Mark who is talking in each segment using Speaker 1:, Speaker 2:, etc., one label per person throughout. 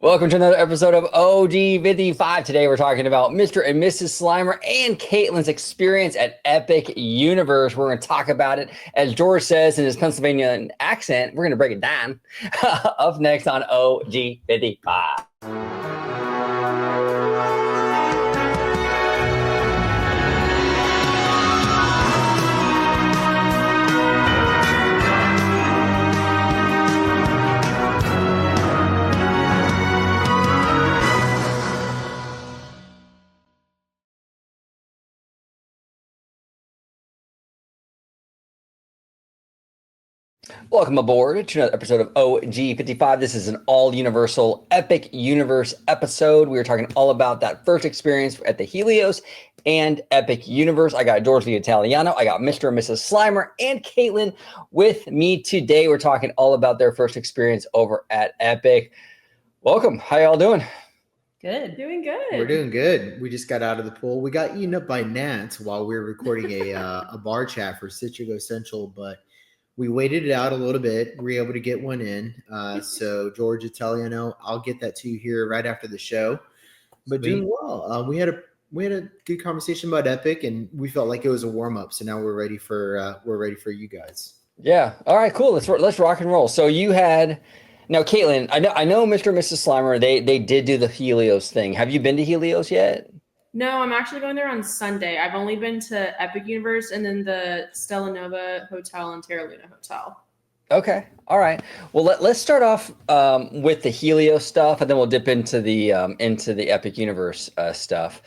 Speaker 1: Welcome to another episode of OG55. Today we're talking about Mr. and Mrs. Slimer and Kaitlin's experience at Epic Universe. We're going to talk about it, as George says in his Pennsylvania accent. We're going to break it down. Up next on OG55. Welcome aboard to another episode of OG55. This is an all-universal Epic Universe episode. We are talking all about that first experience at the Helios and Epic Universe. I got George the Italiano. I got Mr. and Mrs. Slimer and Kaitlin with me today. We're talking all about their first experience over at Epic. Welcome. How y'all doing?
Speaker 2: Good.
Speaker 3: Doing good.
Speaker 4: We're doing good. We just got out of the pool. We got eaten up by gnats while we were recording a bar chat for Citrigo Central, but we waited it out a little bit. We were able to get one in. So George Italiano, I'll get that to you here right after the show. But doing well. We had a good conversation about Epic, and we felt like it was a warm up. So now we're ready for you guys.
Speaker 1: Yeah. All right. Cool. Let's rock and roll. So you had now, Kaitlin. I know Mr. and Mrs. Slimer. They did do the Helios thing. Have you been to Helios yet?
Speaker 3: No, I'm actually going there on Sunday. I've only been to Epic Universe and then the Stella Nova Hotel and Terra Luna Hotel.
Speaker 1: Okay. All right. Well, let's start off with the Helios stuff, and then we'll dip into the Epic Universe stuff.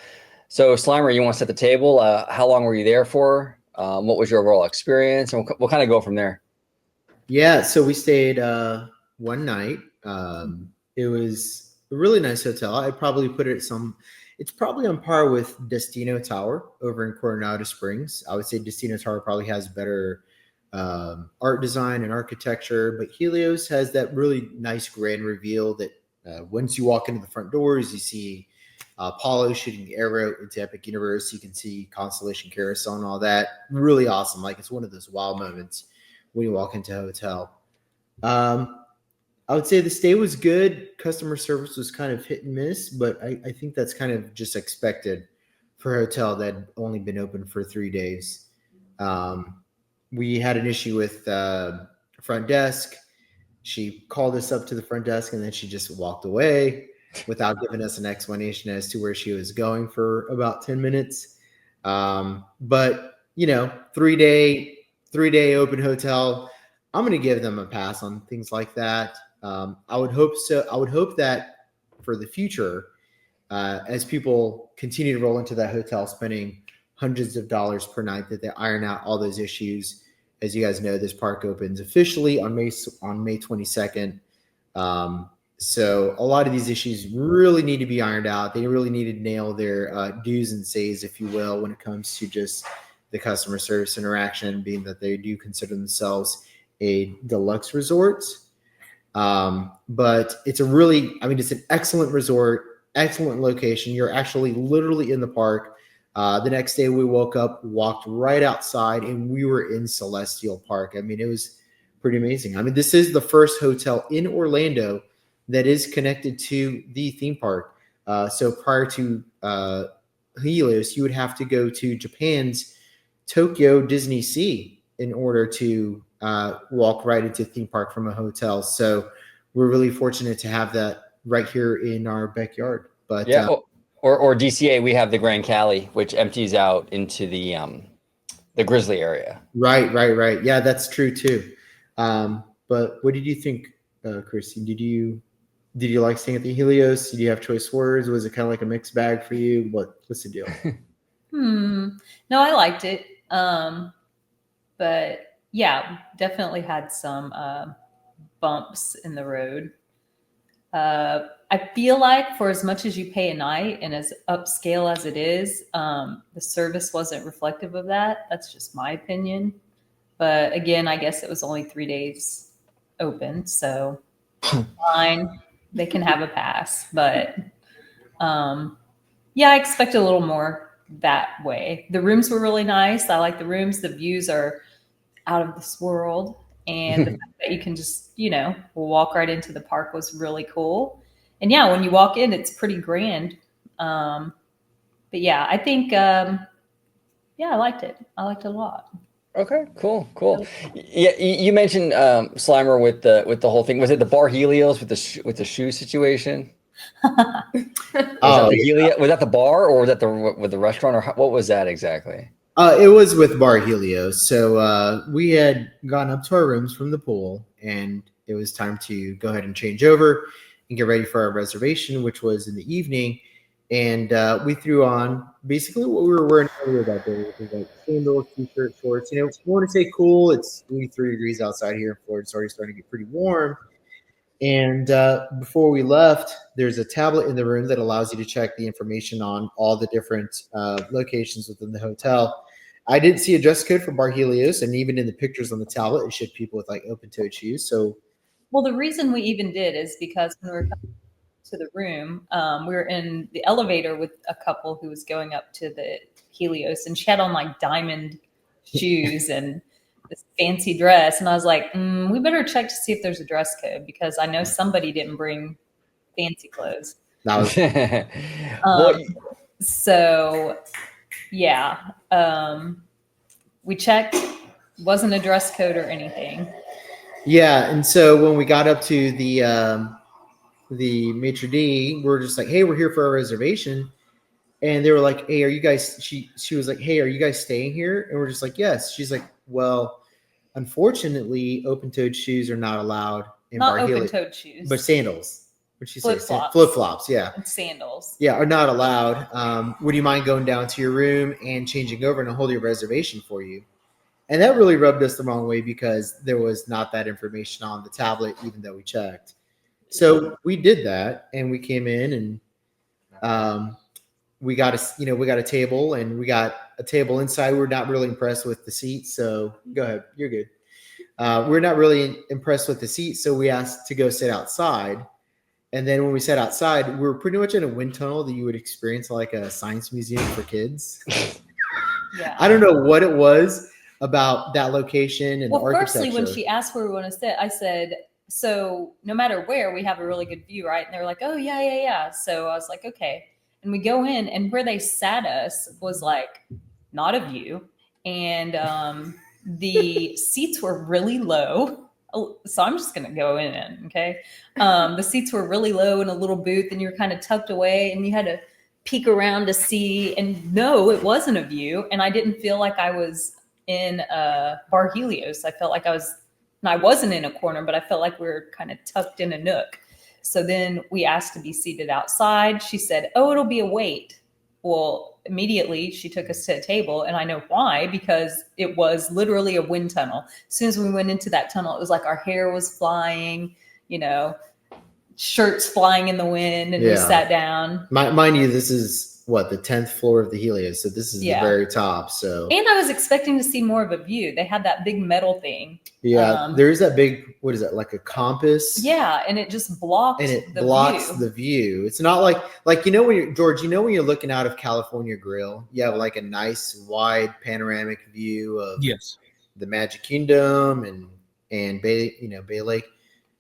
Speaker 1: So, Slimer, you want to set the table? How long were you there for? What was your overall experience? And we'll kind of go from there.
Speaker 4: Yeah. So we stayed one night. It was a really nice hotel. I'd probably put it at it's probably on par with Destino Tower over in Coronado Springs. I would say Destino Tower probably has better art design and architecture, but Helios has that really nice grand reveal that once you walk into the front doors, you see Apollo shooting the arrow into Epic Universe. You can see Constellation Carousel and all that. Really awesome. Like, it's one of those wow moments when you walk into a hotel. I would say the stay was good. Customer service was kind of hit and miss, but I think that's kind of just expected for a hotel that had only been open for 3 days. We had an issue with front desk. She called us up to the front desk, and then she just walked away without giving us an explanation as to where she was going for about 10 minutes. But, 3-day open hotel, I'm going to give them a pass on things like that. I would hope so. I would hope that for the future, as people continue to roll into that hotel, spending hundreds of dollars per night, that they iron out all those issues. As you guys know, this park opens officially on May 22nd. So a lot of these issues really need to be ironed out. They really need to nail their do's and says, if you will, when it comes to just the customer service interaction, being that they do consider themselves a deluxe resort. But it's it's an excellent resort, excellent location. You're actually literally in the park. The next day we woke up, walked right outside, and we were in Celestial Park. It was pretty amazing. This is the first hotel in Orlando that is connected to the theme park. So prior to Helios, you would have to go to Japan's Tokyo Disney Sea in order to walk right into theme park from a hotel. So we're really fortunate to have that right here in our backyard. But
Speaker 1: yeah, or DCA, we have the Grand Cali, which empties out into the Grizzly area.
Speaker 4: Right. Yeah, that's true too. But what did you think, Christy? Did you like staying at the Helios? Did you have choice words? Was it kind of like a mixed bag for you? What's the deal?
Speaker 2: No, I liked it. But yeah, definitely had some bumps in the road. I feel like for as much as you pay a night and as upscale as it is, the service wasn't reflective of that. That's just my opinion. But again, I guess it was only 3 days open, so fine. They can have a pass. But yeah, I expected a little more that way. The rooms were really nice. I like the rooms. The views are out of this world. And the fact that you can just, walk right into the park was really cool. And yeah, when you walk in, it's pretty grand. But yeah, I think yeah, I liked it. I liked it a lot.
Speaker 1: Okay, cool. Yeah, you mentioned Slimer with the whole thing. Was it the bar Helios with the shoe situation? Was that
Speaker 4: Oh,
Speaker 1: the Helios? Was that the bar, or was that the with the restaurant, or what was that exactly?
Speaker 4: it was with Bar Helios. So we had gone up to our rooms from the pool, and it was time to go ahead and change over and get ready for our reservation, which was in the evening. And we threw on basically what we were wearing earlier that day, which was like sandals, t-shirt, shorts. You know, if you want to say cool, it's 83 degrees outside here in Florida. It's already starting to get pretty warm. And before we left, there's a tablet in the room that allows you to check the information on all the different locations within the hotel. I didn't see a dress code for Bar Helios, and even in the pictures on the tablet, it showed people with like open-toed shoes. So,
Speaker 2: Well, the reason we even did is because when we were coming to the room, we were in the elevator with a couple who was going up to the Helios, and she had on like diamond shoes and this fancy dress. And I was like, we better check to see if there's a dress code because I know somebody didn't bring fancy clothes.
Speaker 4: that was
Speaker 1: Well,
Speaker 2: So yeah, we checked, wasn't a dress code or anything.
Speaker 4: yeah. And so when we got up to the maitre d', we're just like, hey, we're here for a reservation. And they were like, hey, are you guys, she was like, hey, are you guys staying here? And we're just like, yes. She's like, well, unfortunately, open-toed shoes are not allowed in
Speaker 2: Not
Speaker 4: Bar Helios,
Speaker 2: open-toed shoes,
Speaker 4: but sandals. What'd she say?
Speaker 2: Flip-flops.
Speaker 4: Flip-flops, yeah.
Speaker 2: and sandals.
Speaker 4: Yeah, are not allowed. Would you mind going down to your room and changing over and I'll hold your reservation for you? And that really rubbed us the wrong way because there was not that information on the tablet, even though we checked. So we did that, and we came in, and we got a table, and we got a table inside. We're not really impressed with the seats, so go ahead, you're good. We're not really impressed with the seats, so we asked to go sit outside. And then when we sat outside, we were pretty much in a wind tunnel that you would experience like a science museum for kids.
Speaker 2: Yeah.
Speaker 4: I don't know what it was about that location and
Speaker 2: Well,
Speaker 4: the architecture.
Speaker 2: firstly, when she asked where we want to sit, I said, so no matter where, we have a really good view, right? And they were like, oh, yeah. So I was like, okay. And we go in, and where they sat us was like not a view. And the seats were really low. So I'm just going to go in, okay? The seats were really low in a little booth, and you were kind of tucked away, and you had to peek around to see. And no, it wasn't a view. And I didn't feel like I was in Bar Helios. I felt like I wasn't in a corner, but I felt like we were kind of tucked in a nook. So then we asked to be seated outside. She said, oh, it'll be a wait. Well, immediately she took us to a table, and I know why, because it was literally a wind tunnel. As soon as we went into that tunnel, it was like our hair was flying, shirts flying in the wind, and we sat down.
Speaker 4: Mind you, this is what, the 10th floor of the Helios, so this is the very top. So,
Speaker 2: and I was expecting to see more of a view. They had that big metal thing.
Speaker 4: Yeah, there is that big, what is that, like a compass?
Speaker 2: Yeah, and it just blocked
Speaker 4: the view. It's not like when you're George, when you're looking out of California Grill, you have like a nice wide panoramic view of the Magic Kingdom and Bay Lake.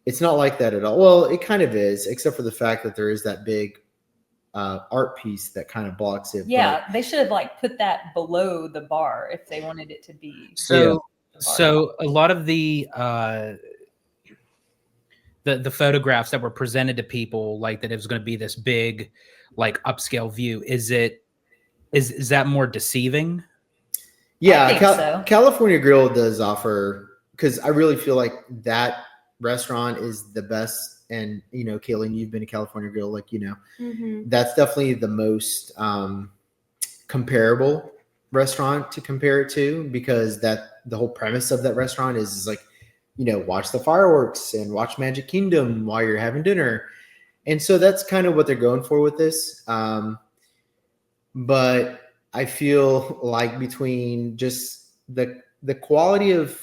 Speaker 4: It's not like that at all. Well, it kind of is, except for the fact that there is that big art piece that kind of blocks it.
Speaker 2: Yeah, they should have put that below the bar if they wanted it to be.
Speaker 5: So a lot of the photographs that were presented to people, like that it was going to be this big, like upscale view. Is that more deceiving?
Speaker 4: Yeah,
Speaker 2: I think so.
Speaker 4: California Grill does offer, because I really feel like that restaurant is the best. And Kaitlin, you've been to California Grill, that's definitely the most comparable restaurant to compare it to, because the whole premise of that restaurant is like, watch the fireworks and watch Magic Kingdom while you're having dinner. And so that's kind of what they're going for with this. But I feel like between just the quality of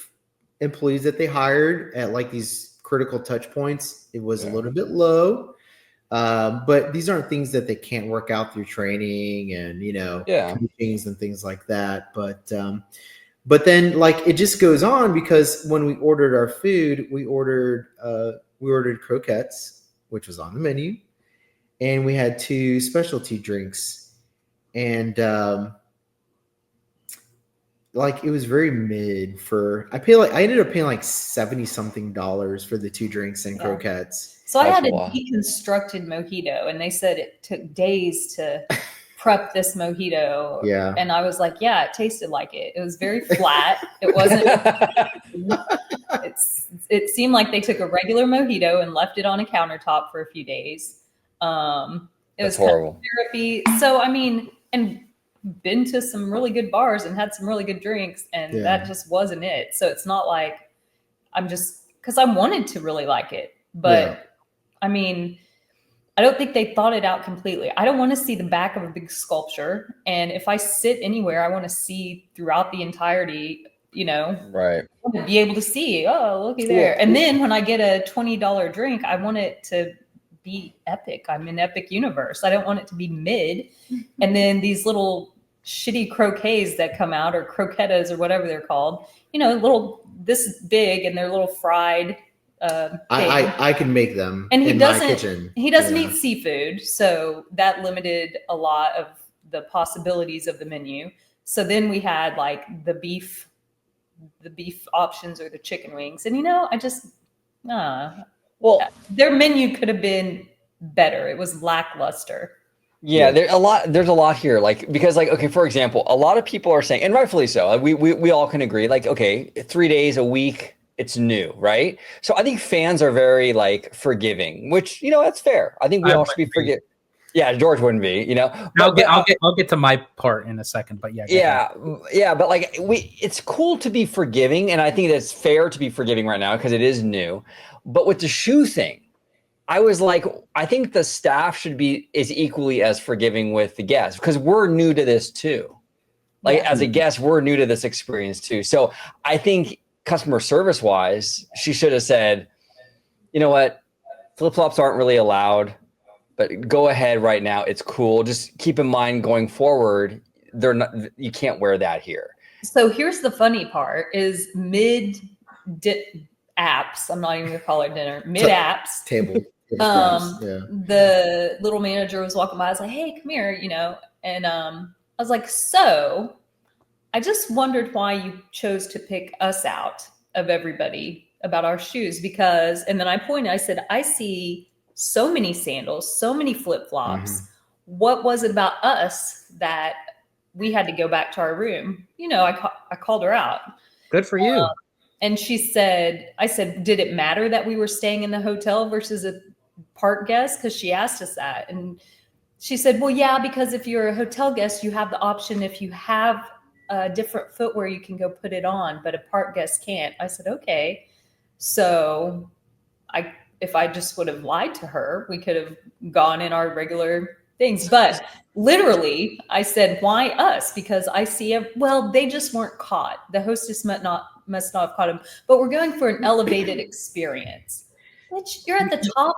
Speaker 4: employees that they hired at like these critical touch points, it was a little bit low. But these aren't things that they can't work out through training and coachings and things like that. But then it just goes on, because when we ordered our food, we ordered croquettes, which was on the menu, and we had 2 specialty drinks, and like it was very mid for. I ended up paying like $70 something for the 2 drinks and croquettes.
Speaker 2: So I had a
Speaker 1: wild.
Speaker 2: deconstructed mojito, and they said it took days to prep this mojito.
Speaker 4: Yeah.
Speaker 2: And I was like, yeah, it tasted like it. It was very flat. It wasn't. It seemed like they took a regular mojito and left it on a countertop for a few days. It
Speaker 1: That's
Speaker 2: was
Speaker 1: horrible.
Speaker 2: therapy. So I mean, and been to some really good bars and had some really good drinks, and that just wasn't it. So it's not like I'm just because I wanted to really like it, but I mean, I don't think they thought it out completely. I don't want to see the back of a big sculpture, and if I sit anywhere, I want to see throughout the entirety. You know,
Speaker 1: Right.
Speaker 2: I want to be able to see. Oh, looky there! And then when I get a $20 drink, I want it to be epic. I'm in epic universe. I don't want it to be mid. And then these little shitty croquets that come out, or croquetas, or whatever they're called, you know, little this big, and they're little fried.
Speaker 4: I can make them
Speaker 2: and
Speaker 4: in my kitchen.
Speaker 2: He doesn't eat seafood, so that limited a lot of the possibilities of the menu. So then we had like the beef options or the chicken wings, and you know, I just
Speaker 1: well,
Speaker 2: their menu could have been better. It was lackluster.
Speaker 1: yeah, there's a lot here, like, because, like, okay, for example, a lot of people are saying, and rightfully so, we all can agree, like, okay, 3 days a week, it's new, right? So I think fans are very like forgiving, which, you know, that's fair. I think we all should be forgiving. Yeah, George wouldn't be, you know.
Speaker 5: I'll get to my part in a second, but yeah,
Speaker 1: but like it's cool to be forgiving, and I think it's fair to be forgiving right now because it is new. But with the shoe thing, I was like, I think the staff is equally as forgiving with the guests, because we're new to this too. Like as a guest, we're new to this experience too. So I think customer service wise, she should have said, you know what, flip-flops aren't really allowed, but go ahead right now. It's cool. Just keep in mind going forward, you can't wear that here.
Speaker 2: So here's the funny part is apps. I'm not even gonna call it dinner. Mid apps.
Speaker 4: Table.
Speaker 2: The little manager was walking by. I was like, hey, come here, you know. And I was like, so I just wondered why you chose to pick us out of everybody about our shoes, because, and then I said, I see so many sandals, so many flip-flops. Mm-hmm. What was it about us that we had to go back to our room? You know, I called her out.
Speaker 5: Good for you.
Speaker 2: And I said, did it matter that we were staying in the hotel versus a park guest? Because she asked us that. And she said, well, yeah, because if you're a hotel guest, you have the option, if you have different footwear, you can go put it on, but a park guest can't. I said, okay. So if I just would have lied to her, we could have gone in our regular things. But literally, I said, why us? Because I see they just weren't caught. The hostess must not have caught them. But we're going for an elevated experience. Which you're at the top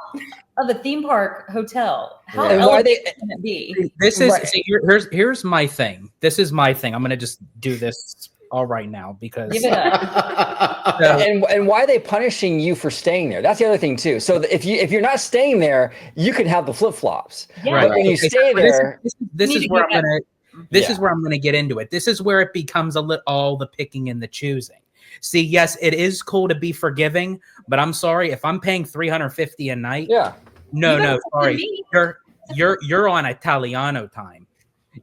Speaker 2: of a theme park hotel. How elevated can it be?
Speaker 5: This is here's my thing. This is my thing. I'm gonna just do this all right now because
Speaker 2: give it up.
Speaker 1: and why are they punishing you for staying there? That's the other thing too. So if you're not staying there, you can have the flip-flops.
Speaker 2: Yeah.
Speaker 1: Right. But when you stay there,
Speaker 5: this is where I'm gonna get into it. This is where it becomes all the picking and the choosing. See, yes, it is cool to be forgiving, but I'm sorry if I'm paying $350 a night.
Speaker 1: Yeah.
Speaker 5: No, sorry. You're on Italiano time.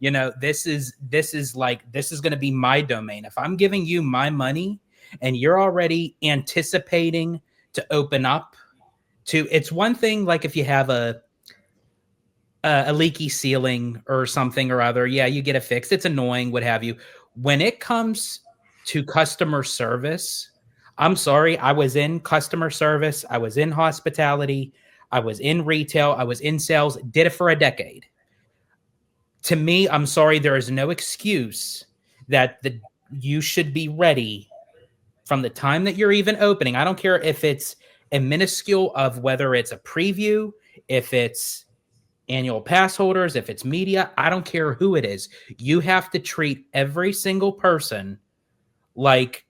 Speaker 5: You know, this is going to be my domain. If I'm giving you my money and you're already anticipating to open up to, it's one thing like if you have a leaky ceiling or something or other, yeah, you get it fixed. It's annoying, what have you. When it comes to customer service, I'm sorry, I was in customer service, I was in hospitality, I was in retail, I was in sales, did it for a decade. To me, I'm sorry, there is no excuse that you should be ready from the time that you're even opening. I don't care if it's a minuscule of whether it's a preview, if it's annual pass holders, if it's media, I don't care who it is. You have to treat every single person like,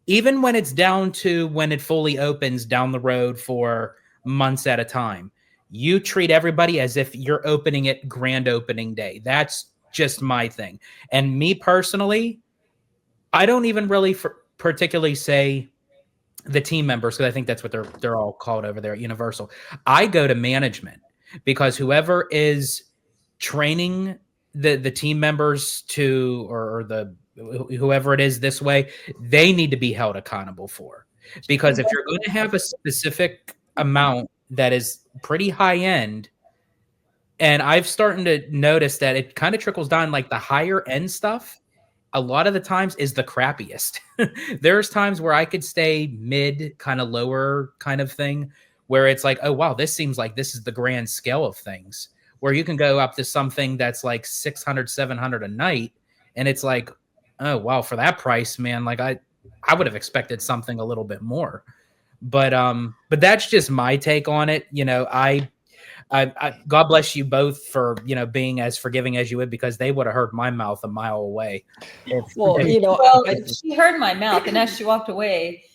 Speaker 5: even when it's down to when it fully opens down the road for months at a time, you treat everybody as if you're opening it grand opening day. That's just my thing. And me personally, I don't even really particularly say the team members, because I think that's what they're all called over there at Universal. I go to management, because whoever is training the team members to, or the whoever it is this way, they need to be held accountable for. Because if you're going to have a specific amount that is pretty high end, and I've started to notice that it kind of trickles down, like the higher end stuff a lot of the times is the crappiest. There's times where I could stay mid, kind of lower kind of thing, where it's like, oh, wow, this seems like this is the grand scale of things, where you can go up to something that's like 600, 700 a night. And it's like, oh, wow, for that price, man, like I would have expected something a little bit more. But that's just my take on it. You know, I God bless you both for, you know, being as forgiving as you would, because they would have heard my mouth a mile away.
Speaker 1: Well, you know,
Speaker 2: Well, she heard my mouth, and as she walked away,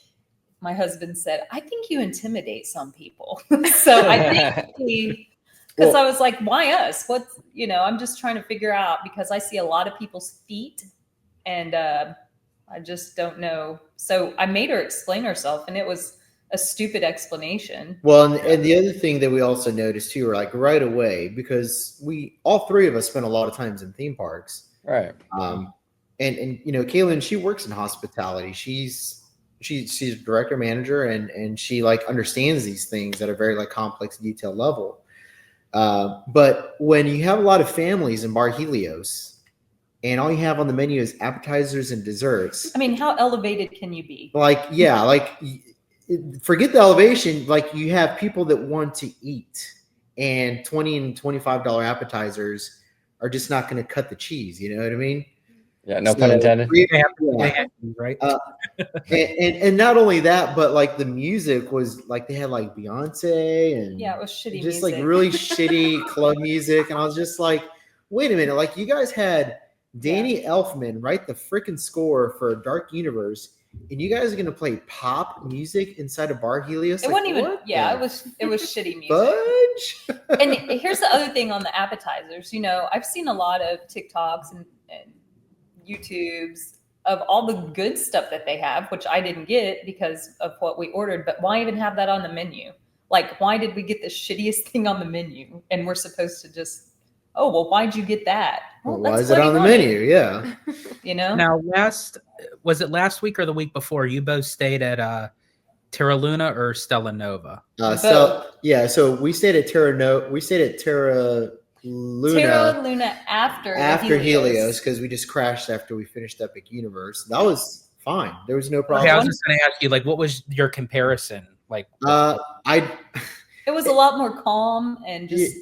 Speaker 2: my husband said, "I think you intimidate some people." So I think because I was like, "Why us? What's, you know?" I'm just trying to figure out, because I see a lot of people's feet, and I just don't know. So I made her explain herself, and it was a stupid explanation.
Speaker 4: Well, and the other thing that we also noticed too, are like right away, because all three of us spent a lot of times in theme parks,
Speaker 1: right?
Speaker 4: And you know, Kaitlin, she works in hospitality. She's a director manager, and she like understands these things at a very like complex detail level. But when you have a lot of families in Bar Helios, and all you have on the menu is appetizers and desserts,
Speaker 2: I mean, how elevated can you be?
Speaker 4: like, yeah, like, forget the elevation. Like, you have people that want to eat, and $20 and $25 appetizers are just not going to cut the cheese. You know what I mean?
Speaker 1: Yeah, no pun intended.
Speaker 5: Right.
Speaker 4: And not only that, but like the music was like, they had like Beyonce, and
Speaker 2: Yeah, it was shitty
Speaker 4: just
Speaker 2: music.
Speaker 4: like really shitty club music. And I was just like, wait a minute, like you guys had Danny Elfman write the freaking score for Dark Universe, and you guys are gonna play pop music inside of Bar Helios?
Speaker 2: It
Speaker 4: like,
Speaker 2: wasn't even.
Speaker 4: what
Speaker 2: Yeah,
Speaker 4: the
Speaker 2: it was shitty music.
Speaker 4: fudge?
Speaker 2: And here's the other thing on the appetizers. You know, I've seen a lot of TikToks and YouTubes of all the good stuff that they have, which I didn't get because of what we ordered. But why even have that on the menu? Like, why did we get the shittiest thing on the menu? And we're supposed to just, oh, well, why'd you get that? Well,
Speaker 4: Why
Speaker 2: that's
Speaker 4: is it
Speaker 2: what he
Speaker 4: on the
Speaker 2: wanted.
Speaker 4: menu? Yeah.
Speaker 2: You know?
Speaker 5: Now, was it last week or the week before, you both stayed at Terra Luna or Stella Nova?
Speaker 4: So we stayed at Terra Luna
Speaker 2: after
Speaker 4: Helios, because we just crashed after we finished Epic Universe. That was fine. There was no problem.
Speaker 5: Okay, I was just going to ask you, like, what was your comparison? Like,
Speaker 2: It was a lot more calm and just.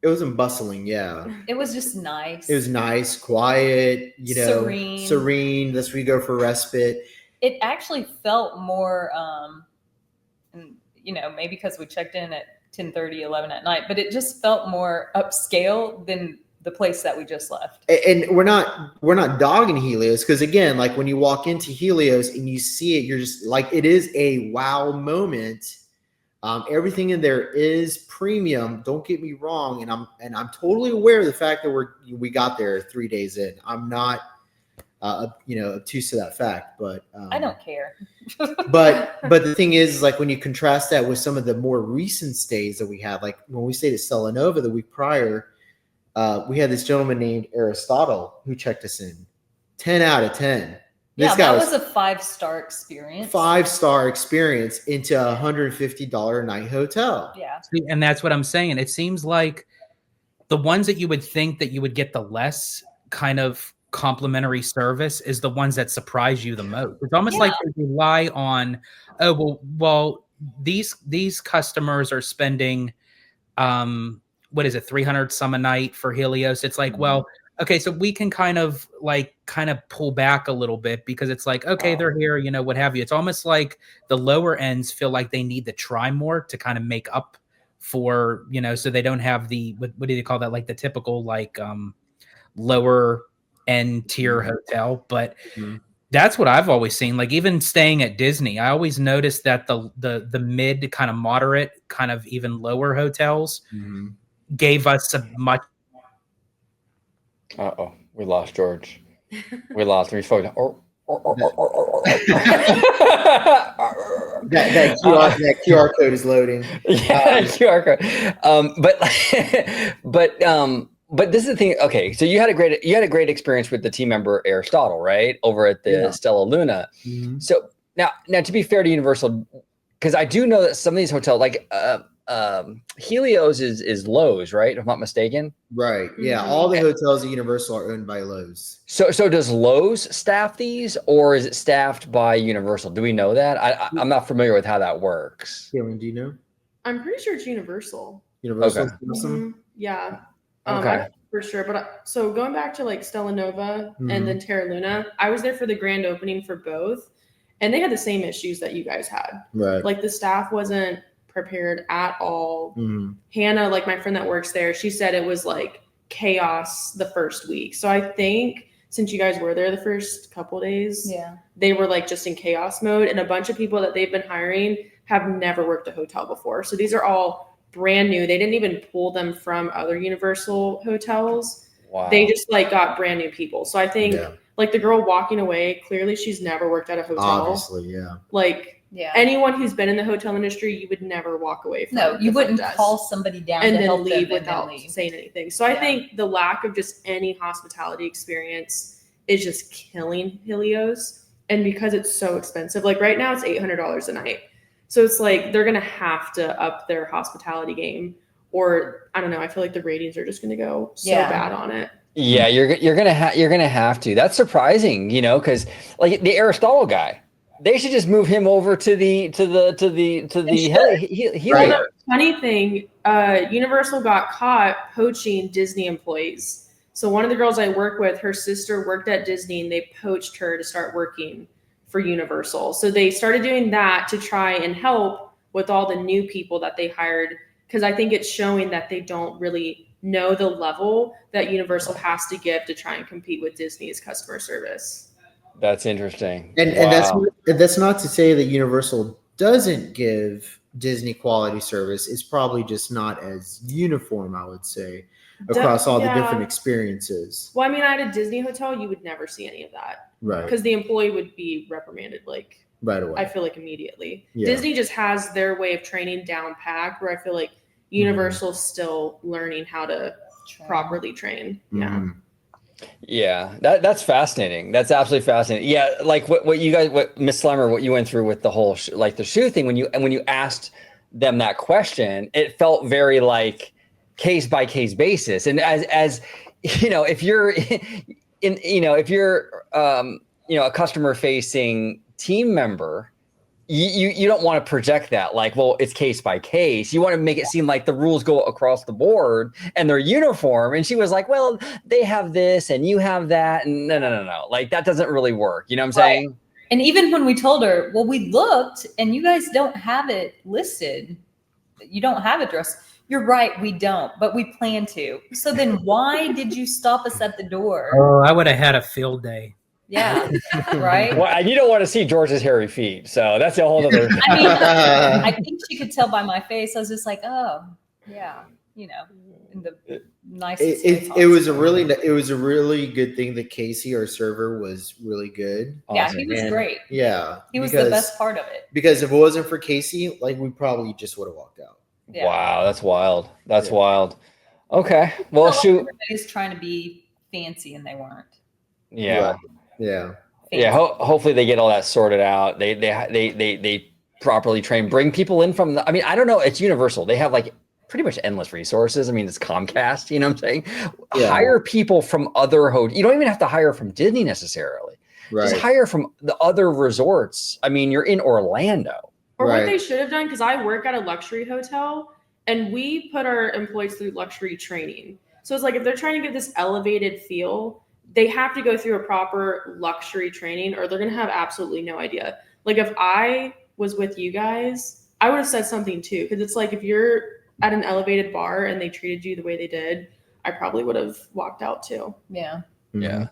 Speaker 4: It wasn't bustling, yeah.
Speaker 2: It was just nice.
Speaker 4: It was nice, quiet, you know, serene. That's where you go for respite.
Speaker 2: It actually felt more, you know, maybe because we checked in at 10:30, 11 at night, but it just felt more upscale than the place that we just left.
Speaker 4: And we're not dogging Helios, because again, like when you walk into Helios and you see it, you're just like, it is a wow moment. Everything in there is premium. Don't get me wrong, and I'm totally aware of the fact that we got there 3 days in. I'm not, obtuse to that fact, but
Speaker 2: I don't care.
Speaker 4: but the thing is, like when you contrast that with some of the more recent stays that we had, like when we stayed at Stella Nova the week prior, we had this gentleman named Aristotle who checked us in. 10 out of 10.
Speaker 2: This guy was a 5-star experience.
Speaker 4: 5-star experience into a $150 a night hotel.
Speaker 2: Yeah.
Speaker 5: And that's what I'm saying. It seems like the ones that you would think that you would get the less kind of complimentary service is the ones that surprise you the most. It's almost like they rely on, well, these customers are spending, what is it, 300 some a night for Helios. It's like, well, okay, so we can kind of pull back a little bit, because it's like, okay, they're here, you know, what have you. It's almost like the lower ends feel like they need to try more to kind of make up for, you know, so they don't have the, what do they call that? Like the typical, like, lower end tier hotel. But That's what I've always seen. Like even staying at Disney, I always noticed that the mid kind of moderate, kind of even lower hotels gave us a much.
Speaker 1: Uh-oh, we lost George. We lost him. He's phone.
Speaker 4: That QR code is loading.
Speaker 1: Yeah, QR code. But this is the thing. Okay, so you had a great experience with the team member Aristotle, right, over at the Stella Luna. So now to be fair to Universal, because I do know that some of these hotels, like Helios, is Lowe's, right? If I'm not mistaken.
Speaker 4: Right. Yeah. All the hotels at Universal are owned by Lowe's.
Speaker 1: So does Lowe's staff these, or is it staffed by Universal? Do we know that? I'm not familiar with how that works.
Speaker 4: Caitlin, do you know?
Speaker 3: I'm pretty sure it's Universal.
Speaker 4: Universal.
Speaker 1: Okay.
Speaker 3: Yeah.
Speaker 1: Okay.
Speaker 3: I'm not for sure. But so going back to like Stella Nova and then Terra Luna, I was there for the grand opening for both, and they had the same issues that you guys had.
Speaker 4: Right.
Speaker 3: Like the staff wasn't prepared at all. Hannah, like my friend that works there, she said it was like chaos the first week. So I think since you guys were there the first couple days, they were like just in chaos mode. And a bunch of people that they've been hiring have never worked a hotel before. So these are all brand new. They didn't even pull them from other Universal hotels.
Speaker 1: Wow.
Speaker 3: They just like got brand new people. So I think like the girl walking away, clearly she's never worked at a hotel.
Speaker 4: Obviously, yeah.
Speaker 3: Like anyone who's been in the hotel industry, you would never walk away from.
Speaker 2: No, you wouldn't call somebody down
Speaker 3: and
Speaker 2: to
Speaker 3: then
Speaker 2: help
Speaker 3: leave
Speaker 2: them
Speaker 3: without
Speaker 2: and then leave.
Speaker 3: saying anything. So I think the lack of just any hospitality experience is just killing Helios. And because it's so expensive, like right now it's $800 a night. So it's like they're gonna have to up their hospitality game, or I don't know. I feel like the ratings are just gonna go so bad on it.
Speaker 1: Yeah, you're gonna have to. That's surprising, because like the Aristotle guy, they should just move him over to the
Speaker 3: Well, funny thing, Universal got caught poaching Disney employees. So one of the girls I work with, her sister worked at Disney, and they poached her to start working for Universal. So they started doing that to try and help with all the new people that they hired, because I think it's showing that they don't really know the level that Universal has to give to try and compete with Disney's customer service.
Speaker 1: That's interesting.
Speaker 4: And that's not to say that Universal doesn't give Disney quality service. It's probably just not as uniform, I would say, across all the different experiences.
Speaker 3: Well, I mean, at a Disney hotel, you would never see any of that.
Speaker 4: Right.
Speaker 3: Because the employee would be reprimanded like
Speaker 4: right away.
Speaker 3: I feel like immediately.
Speaker 4: Yeah.
Speaker 3: Disney just has their way of training down packed, where I feel like Universal's still learning how to properly train.
Speaker 1: Yeah, that's fascinating. That's absolutely fascinating. Yeah, like what you guys, what Miss Slimer, what you went through with the whole like the shoe thing, when you asked them that question, it felt very like case by case basis. And as if you're if you're a customer facing team member, you don't want to project that like, well, it's case by case. You want to make it seem like the rules go across the board and they're uniform. And she was like, well, they have this and you have that. And no. Like that doesn't really work. You know what I'm saying?
Speaker 2: And even when we told her, well, we looked and you guys don't have it listed. You don't have a dress. You're right. We don't, but we plan to. So then why did you stop us at the door?
Speaker 5: Oh, I would have had a field day.
Speaker 2: Yeah. Right.
Speaker 1: Well, and you don't want to see George's hairy feet. So that's a whole other.
Speaker 2: I mean, I think she could tell by my face. I was just like, oh, yeah, in the nicest way
Speaker 4: it was a really good thing that Casey, our server, was really good.
Speaker 2: Yeah, he was great.
Speaker 4: Yeah,
Speaker 2: he was the best part of it.
Speaker 4: Because if it wasn't for Casey, like we probably just would have walked out.
Speaker 2: Yeah.
Speaker 1: Wow, that's wild. That's wild. Okay, well, shoot.
Speaker 2: Everybody's trying to be fancy, and they weren't.
Speaker 1: Yeah.
Speaker 4: Right. Yeah.
Speaker 1: Yeah. Hopefully they get all that sorted out. They properly train, bring people in from I mean, I don't know. It's Universal. They have like pretty much endless resources. I mean, it's Comcast, you know what I'm saying? Yeah. Hire people from other hotels. You don't even have to hire from Disney necessarily. Right. Just hire from the other resorts. I mean, you're in Orlando.
Speaker 3: Or what they should have done, because I work at a luxury hotel and we put our employees through luxury training. So it's like if they're trying to get this elevated feel, they have to go through a proper luxury training or they're going to have absolutely no idea. Like if I was with you guys, I would have said something too. Because it's like if you're at an elevated bar and they treated you the way they did, I probably would have walked out too.
Speaker 2: Yeah.
Speaker 1: Yeah.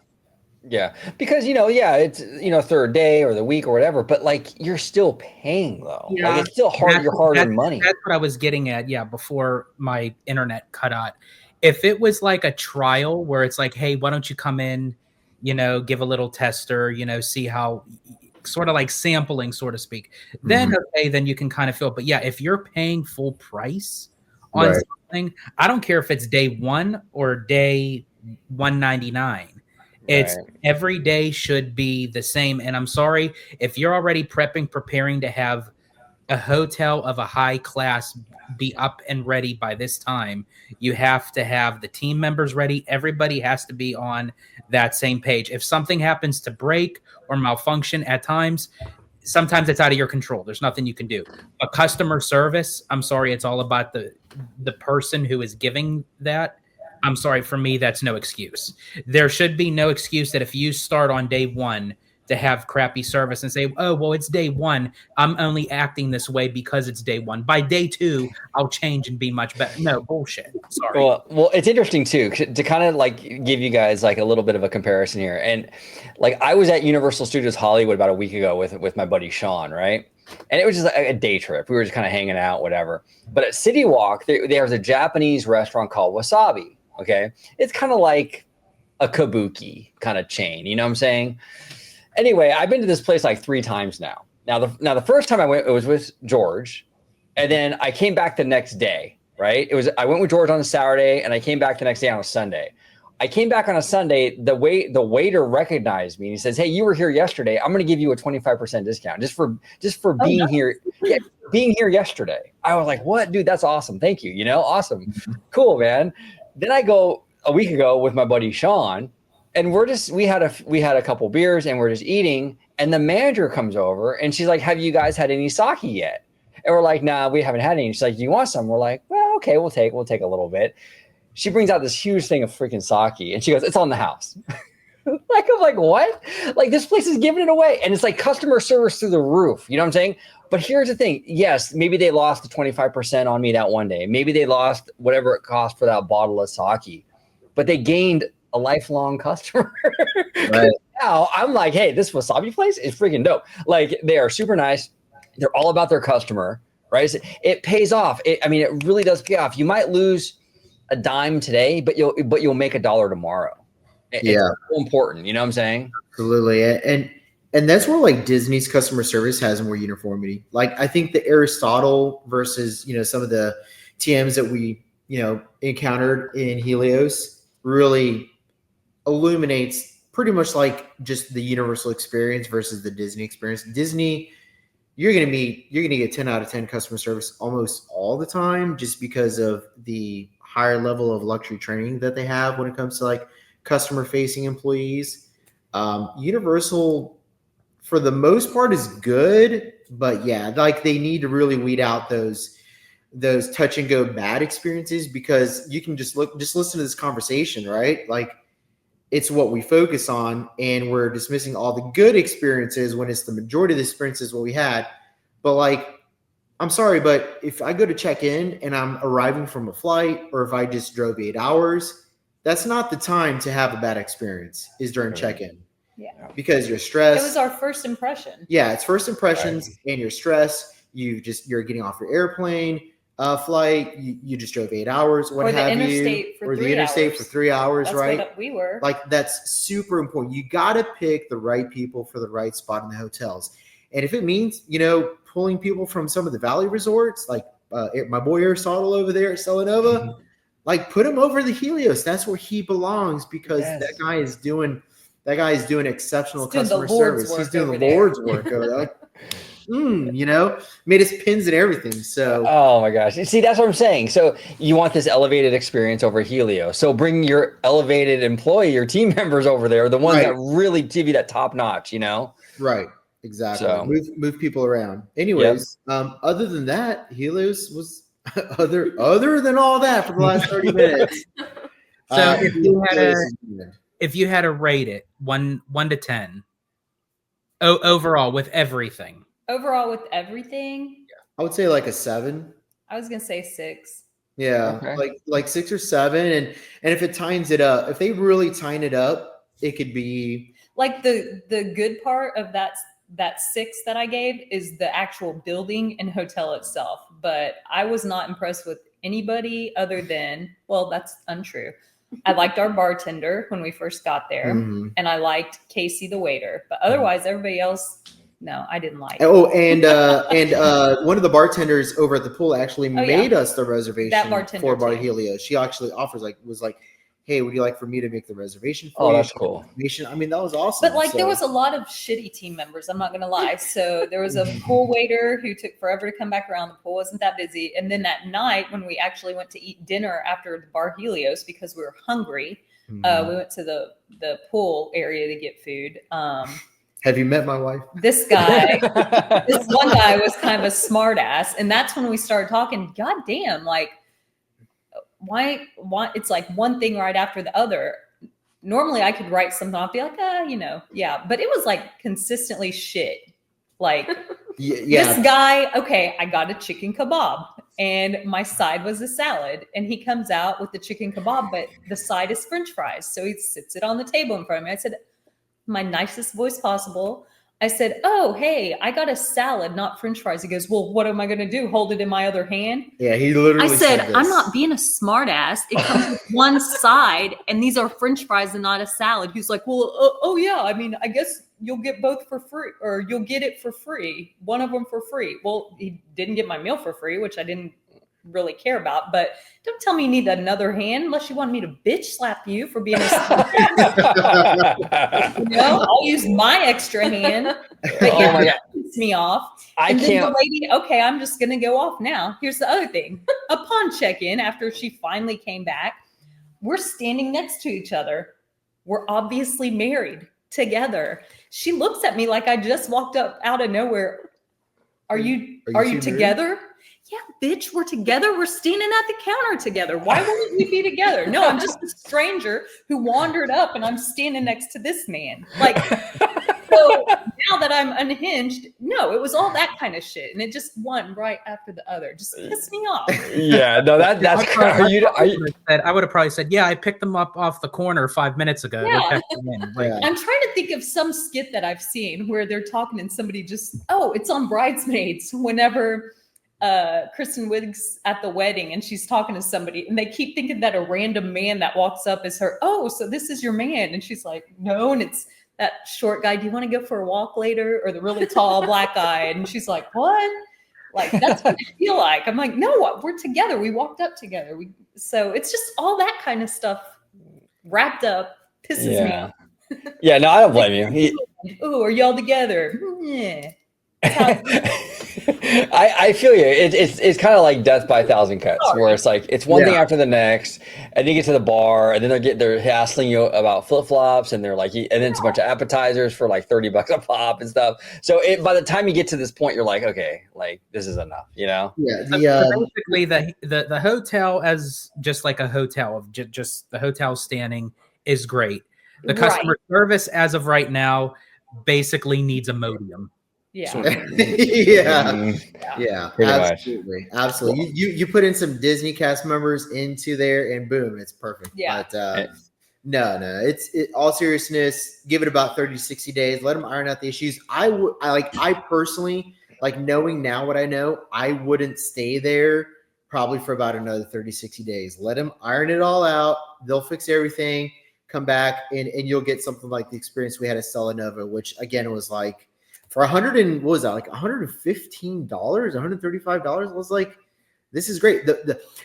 Speaker 1: Yeah, because it's third day or the week or whatever, but like you're still paying though.
Speaker 3: Yeah.
Speaker 1: Like it's still your hard-earned money.
Speaker 5: That's what I was getting at. Yeah, before my internet cut out. If it was like a trial where it's like, hey, why don't you come in, give a little tester, see how, sort of like sampling, so to speak. Then okay, then you can kind of feel. But yeah, if you're paying full price on something, I don't care if it's day 1 or day 199. It's every day should be the same. And I'm sorry if you're already preparing to have a hotel of a high class be up and ready by this time. You have to have the team members ready. Everybody has to be on that same page. If something happens to break or malfunction at times, sometimes it's out of your control. There's nothing you can do. But customer service, I'm sorry, it's all about the person who is giving that. I'm sorry, for me, that's no excuse. There should be no excuse that if you start on day 1 to have crappy service and say, oh, well, it's day 1. I'm only acting this way because it's day 1. By day 2, I'll change and be much better. No, bullshit. Sorry.
Speaker 1: Well, it's interesting too, to kind of like give you guys like a little bit of a comparison here. And like I was at Universal Studios Hollywood about a week ago with my buddy Sean, right? And it was just like a day trip. We were just kind of hanging out, whatever. But at City Walk, there's a Japanese restaurant called Wasabi. Okay. It's kind of like a kabuki kind of chain. You know what I'm saying? Anyway, I've been to this place like 3 times now. Now the first time I went, it was with George. And then I came back the next day, right? I went with George on a Saturday and I came back the next day on a Sunday. I came back on a Sunday. The waiter recognized me and he says, "Hey, you were here yesterday. I'm going to give you a 25% discount just for being here. Yeah, being here yesterday." I was like, "What, dude? That's awesome. Thank you. Awesome. Cool, man." Then I go a week ago with my buddy Sean, and we had a couple beers and we're just eating. And the manager comes over and she's like, "Have you guys had any sake yet?" And we're like, "Nah, we haven't had any." She's like, "Do you want some?" We're like, "Well, okay, we'll take a little bit." She brings out this huge thing of freaking sake and she goes, "It's on the house." I'm like, what? Like this place is giving it away. And it's like customer service through the roof. You know what I'm saying? But here's the thing. Yes, maybe they lost the 25% on me that one day. Maybe they lost whatever it cost for that bottle of sake, but they gained a lifelong customer. Right. Now I'm like, hey, this wasabi place is freaking dope. Like they are super nice. They're all about their customer, right? It pays off. It really does pay off. You might lose a dime today, but you'll make $1 tomorrow. It's so important. You know what I'm saying?
Speaker 4: Absolutely. And that's where like Disney's customer service has more uniformity. Like I think the Aristotle versus, some of the TMs that we, encountered in Helios really illuminates pretty much like just the Universal experience versus the Disney experience. Disney, you're going to get 10 out of 10 customer service almost all the time just because of the higher level of luxury training that they have when it comes to like customer facing employees. Universal for the most part is good, but yeah, like they need to really weed out those touch and go bad experiences because you can just listen to this conversation, right? Like it's what we focus on and we're dismissing all the good experiences when it's the majority of the experiences what we had. But like, I'm sorry, but if I go to check in and I'm arriving from a flight or if I just drove 8 hours, that's not the time to have a bad experience is during check-in.
Speaker 2: Yeah.
Speaker 4: Because you're stressed.
Speaker 2: It was our first impression.
Speaker 4: Yeah, it's first impressions and you're stressed. You're getting off your airplane flight. You just drove 8 hours,
Speaker 2: or the interstate
Speaker 4: for 3 hours,
Speaker 2: that's
Speaker 4: right?
Speaker 2: What we were.
Speaker 4: Like that's super important. You got to pick the right people for the right spot in the hotels. And if it means, pulling people from some of the Valley resorts, like my boy Aristotle over there at Celanova, like put him over the Helios. That's where he belongs because that guy is doing exceptional customer service. He's doing the Lord's work over there. Like, made us pins and everything. So,
Speaker 1: oh my gosh, see, that's what I'm saying. So you want this elevated experience over Helios. So bring your elevated employee, your team members over there, the ones that really give you that top notch.
Speaker 4: Right. Exactly.
Speaker 1: So,
Speaker 4: move people around. Anyways, other than that, Helios was other than all that for the last 30 minutes.
Speaker 5: So if you had to rate it 1 to 10, overall with everything.
Speaker 2: Overall with everything,
Speaker 4: I would say like a 7.
Speaker 2: I was gonna say 6.
Speaker 4: Yeah, okay. like 6 or 7, and if it tightens it up, if they really tighten it up, it could be
Speaker 2: Like the good part of that 6 that I gave is the actual building and hotel itself. But I was not impressed with anybody other than, well, that's untrue. I liked our bartender when we first got there, and I liked Casey the waiter. But otherwise, everybody else, no, I didn't like.
Speaker 4: Oh, and one of the bartenders over at the pool actually made us the reservation for Bar Helios. She actually was like, hey, would you like for me to make the reservation for you?
Speaker 1: That's cool.
Speaker 4: I mean, that was awesome.
Speaker 2: But like there was a lot of shitty team members, I'm not gonna lie. So there was a pool waiter who took forever to come back around. The pool wasn't that busy. And then that night when we actually went to eat dinner after the Bar Helios because we were hungry, we went to the pool area to get food.
Speaker 4: Have you met my wife?
Speaker 2: This guy, this one guy was kind of a smart ass. And that's when we started talking, God damn, like, why it's like one thing right after the other. Normally I could write something off, be like, yeah. But it was like consistently shit. Like this guy, okay, I got a chicken kebab and my side was a salad. And he comes out with the chicken kebab, but the side is French fries. So he sits it on the table in front of me. I said, my nicest voice possible, I said, oh, hey, I got a salad, not French fries. He goes, well, what am I going to do? Hold it in my other hand?
Speaker 4: Yeah, he literally
Speaker 2: said
Speaker 4: this.
Speaker 2: I'm not being a smart ass. It comes with one side, and these are French fries and not a salad. He's like, well, oh, yeah. I mean, I guess you'll get both for free, or you'll get it for free. One of them for free. Well, he didn't get my meal for free, which I didn't really care about. But don't tell me you need another hand unless you want me to bitch slap you for being a smart ass. I'll use my extra hand. But yeah, that pisses me off. And then the lady, okay, I'm just going to go off now. Here's the other thing. Upon check-in, after she finally came back, we're standing next to each other. We're obviously married together. She looks at me like I just walked up out of nowhere. Are you together? Yeah, bitch, we're together. We're standing at the counter together. Why wouldn't we be together? No, I'm just a stranger who wandered up and I'm standing next to this man. Like, so now that I'm unhinged, no, it was all that kind of shit. And it just one right after the other. Just pissed me off.
Speaker 1: Yeah, no, that's
Speaker 5: I would have probably said, yeah, I picked them up off the corner 5 minutes ago.
Speaker 2: Yeah. I'm trying to think of some skit that I've seen where they're talking and somebody just, it's on Bridesmaids whenever Kristen Wiig's at the wedding and she's talking to somebody and they keep thinking that a random man that walks up is her. Oh, so this is your man. And she's like, no. And it's that short guy. Do you want to go for a walk later? Or the really tall black guy. And she's like, what? Like, that's what I feel like. I'm like, no, we're together. We walked up together. So it's just all that kind of stuff wrapped up pisses me off.
Speaker 1: Yeah, no, I don't blame you.
Speaker 2: Ooh, are y'all together? Yeah.
Speaker 1: I feel you. It's kind of like death by a thousand cuts, where it's like it's one thing after the next, and you get to the bar, and then they're hassling you about flip flops, and they're like, and then it's a bunch of appetizers for like $30 a pop and stuff. So by the time you get to this point, you're like, okay, like this is enough,
Speaker 4: Yeah.
Speaker 5: Basically, the hotel as just like a hotel of just the hotel standing is great. The customer service as of right now basically needs a modium.
Speaker 2: Yeah.
Speaker 5: Sort of.
Speaker 4: Yeah, absolutely. You put in some Disney cast members into there, and boom, it's perfect.
Speaker 2: Yeah.
Speaker 4: But no, it's all seriousness. Give it about 30 to 60 days. Let them iron out the issues. I personally, like, knowing now what I know, I wouldn't stay there probably for about another 30, 60 days. Let them iron it all out. They'll fix everything. Come back and you'll get something like the experience we had at Stella Nova, which again was like, for $115, $135. I was like, this is great.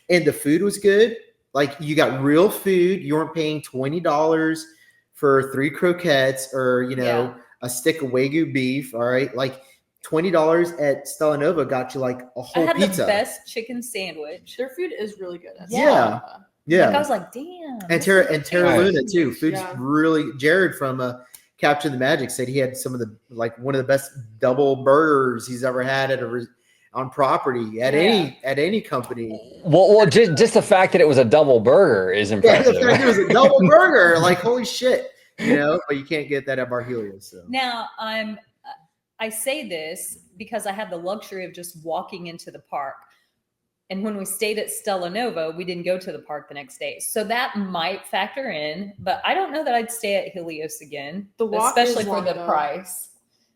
Speaker 4: And the food was good. Like, you got real food. You weren't paying $20 for 3 croquettes or, a stick of Wagyu beef. All right. Like $20 at Stella Nova got you like a whole pizza.
Speaker 2: I had the best chicken sandwich.
Speaker 3: Their food is really good.
Speaker 4: Yeah.
Speaker 2: Like, I was like, damn.
Speaker 4: And Terra Luna too. Food's really, Jared from Capture the Magic said he had one of the best double burgers he's ever had on property at any company.
Speaker 1: Well, just the fact that it was a double burger is impressive.
Speaker 4: The fact it was a double burger, like, holy shit, But you can't get that at Bar Helios. So
Speaker 2: now I say this because I had the luxury of just walking into the park. And when we stayed at Stella Nova, we didn't go to the park the next day. So that might factor in, but I don't know that I'd stay at Helios again,
Speaker 3: The walk
Speaker 2: especially
Speaker 3: is
Speaker 2: for
Speaker 3: long,
Speaker 2: the
Speaker 3: though.
Speaker 2: price.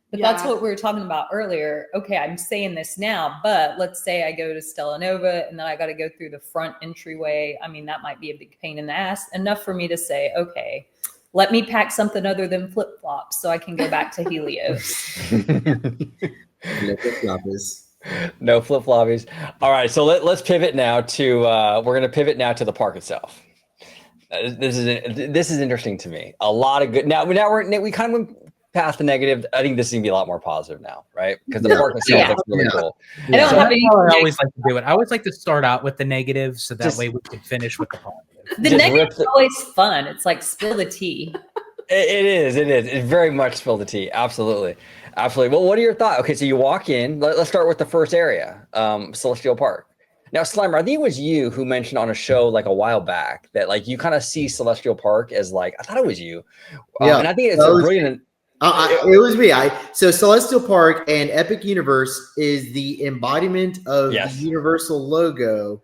Speaker 2: But that's
Speaker 3: Yeah.
Speaker 2: what we were talking about earlier. Okay, I'm saying this now, but let's say I go to Stella Nova and then I got to go through the front entryway. I mean, that might be a big pain in the ass. Enough for me to say, okay, let me pack something other than flip-flops so I can go back to Helios.
Speaker 4: No
Speaker 1: No
Speaker 4: flip-floppers.
Speaker 1: flip floppies. All right, so let's pivot now to we're going to pivot now to the park itself. This is interesting to me. A lot of good. Now we kind of went past the negative. I think this is going to be a lot more positive now, right? Because the
Speaker 4: Yeah.
Speaker 1: park itself
Speaker 2: Yeah.
Speaker 1: looks really
Speaker 4: Yeah.
Speaker 1: cool.
Speaker 2: I don't
Speaker 5: So
Speaker 2: have
Speaker 5: that's
Speaker 2: any.
Speaker 5: how I always like to do it. I always like to start out with the negative, so that
Speaker 1: Just-
Speaker 5: way we can finish with the positive.
Speaker 2: The
Speaker 1: Just
Speaker 2: negative
Speaker 1: rip
Speaker 2: is
Speaker 1: the-
Speaker 2: always fun. It's like spill the tea.
Speaker 1: It is. It's very much spill the tea. Absolutely. Well, what are your thoughts? Okay, so you walk in. Let's start with the first area, Celestial Park. Now, Slimer, I think it was you who mentioned on a show like a while back that like you kind of see Celestial Park as like, I thought it was you.
Speaker 4: Yeah,
Speaker 1: And I think it's
Speaker 4: that
Speaker 1: a
Speaker 4: was
Speaker 1: brilliant.
Speaker 4: It was me. So Celestial Park and Epic Universe is the embodiment of
Speaker 1: Yes.
Speaker 4: the Universal logo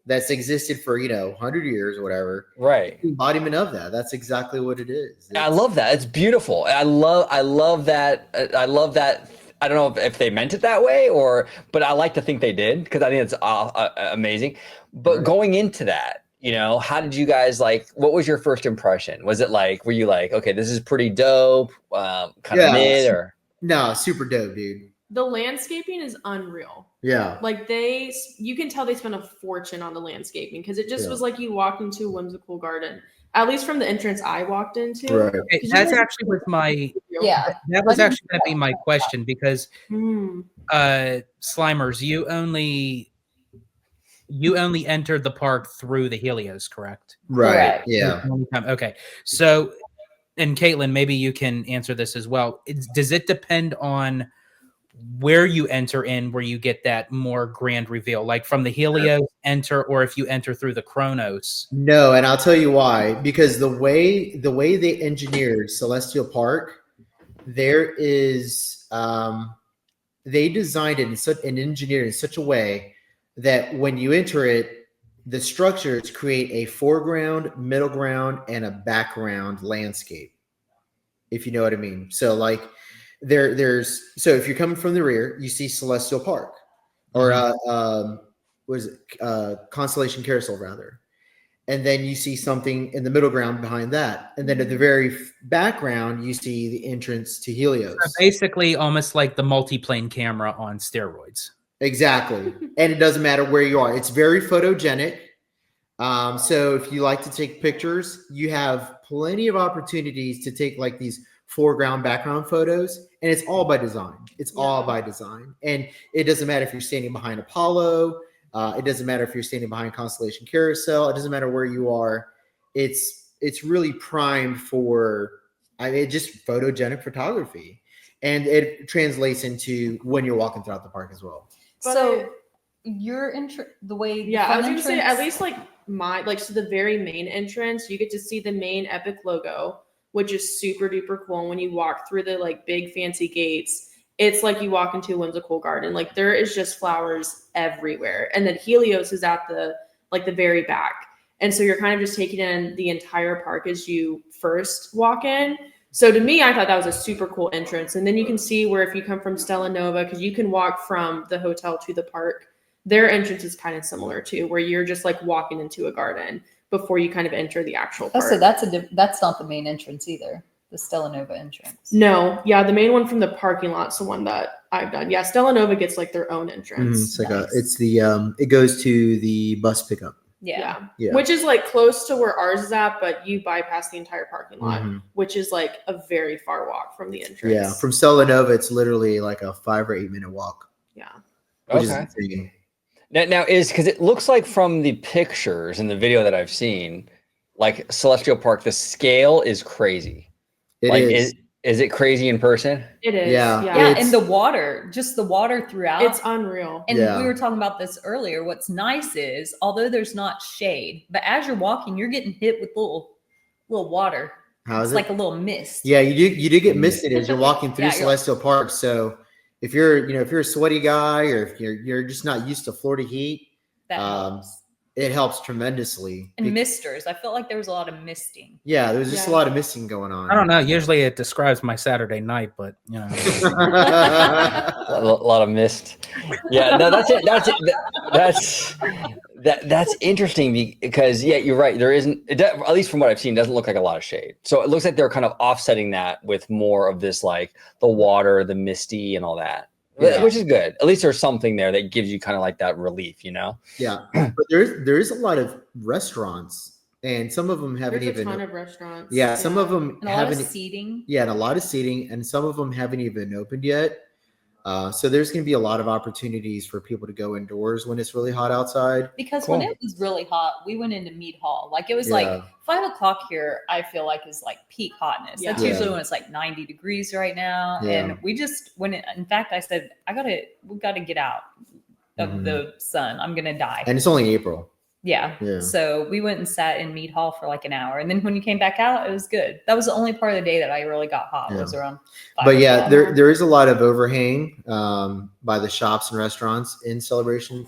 Speaker 4: that's existed for 100 years or whatever.
Speaker 1: Right.
Speaker 4: The embodiment of that. That's exactly what it is.
Speaker 1: I love that. It's beautiful. I love that. I love that. I don't know if they meant it that way but I like to think they did because I think it's amazing. But
Speaker 4: Right.
Speaker 1: going into that, how did you guys what was your first impression? Was it were you like, okay, this is pretty dope, kind of mid or?
Speaker 4: No, super dope, dude.
Speaker 3: The landscaping is unreal.
Speaker 4: Yeah.
Speaker 3: Like you can tell they spent a fortune on the landscaping because it just
Speaker 4: Yeah.
Speaker 3: was like you walked into a whimsical garden. At least from the entrance I walked into.
Speaker 4: Right.
Speaker 5: Okay,
Speaker 3: you
Speaker 5: that's
Speaker 3: guys-
Speaker 5: actually was my
Speaker 2: Yeah.
Speaker 5: that was actually going to be my question because
Speaker 3: Mm.
Speaker 5: Slimers, you only entered the park through the Helios, correct?
Speaker 4: Right.
Speaker 2: Correct.
Speaker 4: Yeah.
Speaker 5: Okay. So, and Kaitlin, maybe you can answer this as well. Does it depend on where you enter in, where you get that more grand reveal, like from the Helios enter, or if you enter through the Chronos?
Speaker 4: No, and I'll tell you why. Because the way they engineered Celestial Park, there is they designed it and engineered it in such a way that when you enter it, the structures create a foreground, middle ground, and a background landscape. If you know what I mean. So so if you're coming from the rear, you see Celestial Park, or what is it? Constellation Carousel rather. And then you see something in the middle ground behind that. And then at the very background, you see the entrance to Helios.
Speaker 5: So basically, almost like the multiplane camera on steroids.
Speaker 4: Exactly. And it doesn't matter where you are. It's very photogenic. So if you like to take pictures, you have plenty of opportunities to take these foreground, background photos. And it's all by design. It's all by design. And it doesn't matter if you're standing behind Apollo. It doesn't matter if you're standing behind Constellation Carousel. It doesn't matter where you are. It's really primed for just photogenic photography, and it translates into when you're walking throughout the park as well.
Speaker 2: So your the way
Speaker 3: Yeah, I was gonna say at
Speaker 2: entrance-
Speaker 3: least so the very main entrance, you get to see the main Epic logo, which is super duper cool. And when you walk through the big fancy gates, it's like you walk into a whimsical garden. There is just flowers everywhere. And then Helios is at the very back. And so you're kind of just taking in the entire park as you first walk in. So to me, I thought that was a super cool entrance. And then you can see where if you come from Stella Nova, because you can walk from the hotel to the park, their entrance is kind of similar too, where you're just walking into a garden before you kind of enter the actual park.
Speaker 2: Oh, so that's not the main entrance either. The Stella Nova entrance.
Speaker 3: No, yeah, the main one from the parking lot's the one that I've done. Yeah, Stella Nova gets their own entrance.
Speaker 4: It's it goes to the bus pickup.
Speaker 2: Yeah.
Speaker 4: Yeah.
Speaker 3: Which is close to where ours is at, but you bypass the entire parking lot, which is a very far walk from the entrance.
Speaker 4: Yeah, from Stella Nova, it's literally a 5 or 8 minute walk.
Speaker 3: Yeah.
Speaker 4: Which is
Speaker 1: Okay.
Speaker 4: insane.
Speaker 1: Now is because it looks like from the pictures and the video that I've seen, Celestial Park, the scale is crazy.
Speaker 4: It is.
Speaker 1: Is it crazy in person?
Speaker 3: It is.
Speaker 4: Yeah.
Speaker 3: Yeah.
Speaker 2: Yeah,
Speaker 4: It's-
Speaker 2: and the water throughout.
Speaker 3: It's unreal.
Speaker 2: And
Speaker 4: Yeah.
Speaker 2: we were talking about this earlier. What's nice is, although there's not shade, but as you're walking, you're getting hit with little water.
Speaker 4: How is
Speaker 2: It's
Speaker 4: it?
Speaker 2: like a little mist.
Speaker 4: Yeah, you do get misted as you're walking through
Speaker 2: Yeah, you're-
Speaker 4: Celestial Park. So if you're a sweaty guy, or if you're just not used to Florida heat,
Speaker 2: That helps.
Speaker 4: It helps tremendously.
Speaker 2: And misters. I felt like there was a lot of misting.
Speaker 4: Yeah, there was just a lot of misting going on.
Speaker 5: I don't know. Usually it describes my Saturday night, but you know,
Speaker 1: a lot of mist. Yeah, no, that's it. That's interesting because you're right. There isn't, at least from what I've seen, it doesn't look like a lot of shade. So it looks like they're kind of offsetting that with more of this, like the water, the misty, and all that. Yeah. Which is good. At least there's something there that gives you kind of like that relief, you know?
Speaker 4: Yeah. But there is a lot of restaurants, and some of them haven't
Speaker 3: There's
Speaker 4: even.
Speaker 3: a ton of restaurants.
Speaker 4: Yeah, some of them
Speaker 2: and a
Speaker 4: haven't.
Speaker 2: lot of seating.
Speaker 4: Yeah, and a lot of seating, and some of them haven't even opened yet. So there's going to be a lot of opportunities for people to go indoors when it's really hot outside.
Speaker 2: Because when it was really hot, we went into Mead Hall. Like it was like 5 o'clock here, I feel like is like peak hotness. That's usually when it's like 90 degrees right now. Yeah. And we just in fact, I said, we got to get out of the sun. I'm going to die.
Speaker 4: And it's only April.
Speaker 2: Yeah. So we went and sat in Mead Hall for like an hour. And then when you came back out, it was good. That was the only part of the day that I really got hot was around 5
Speaker 4: But
Speaker 2: o'clock.
Speaker 4: there is a lot of overhang by the shops and restaurants in Celestial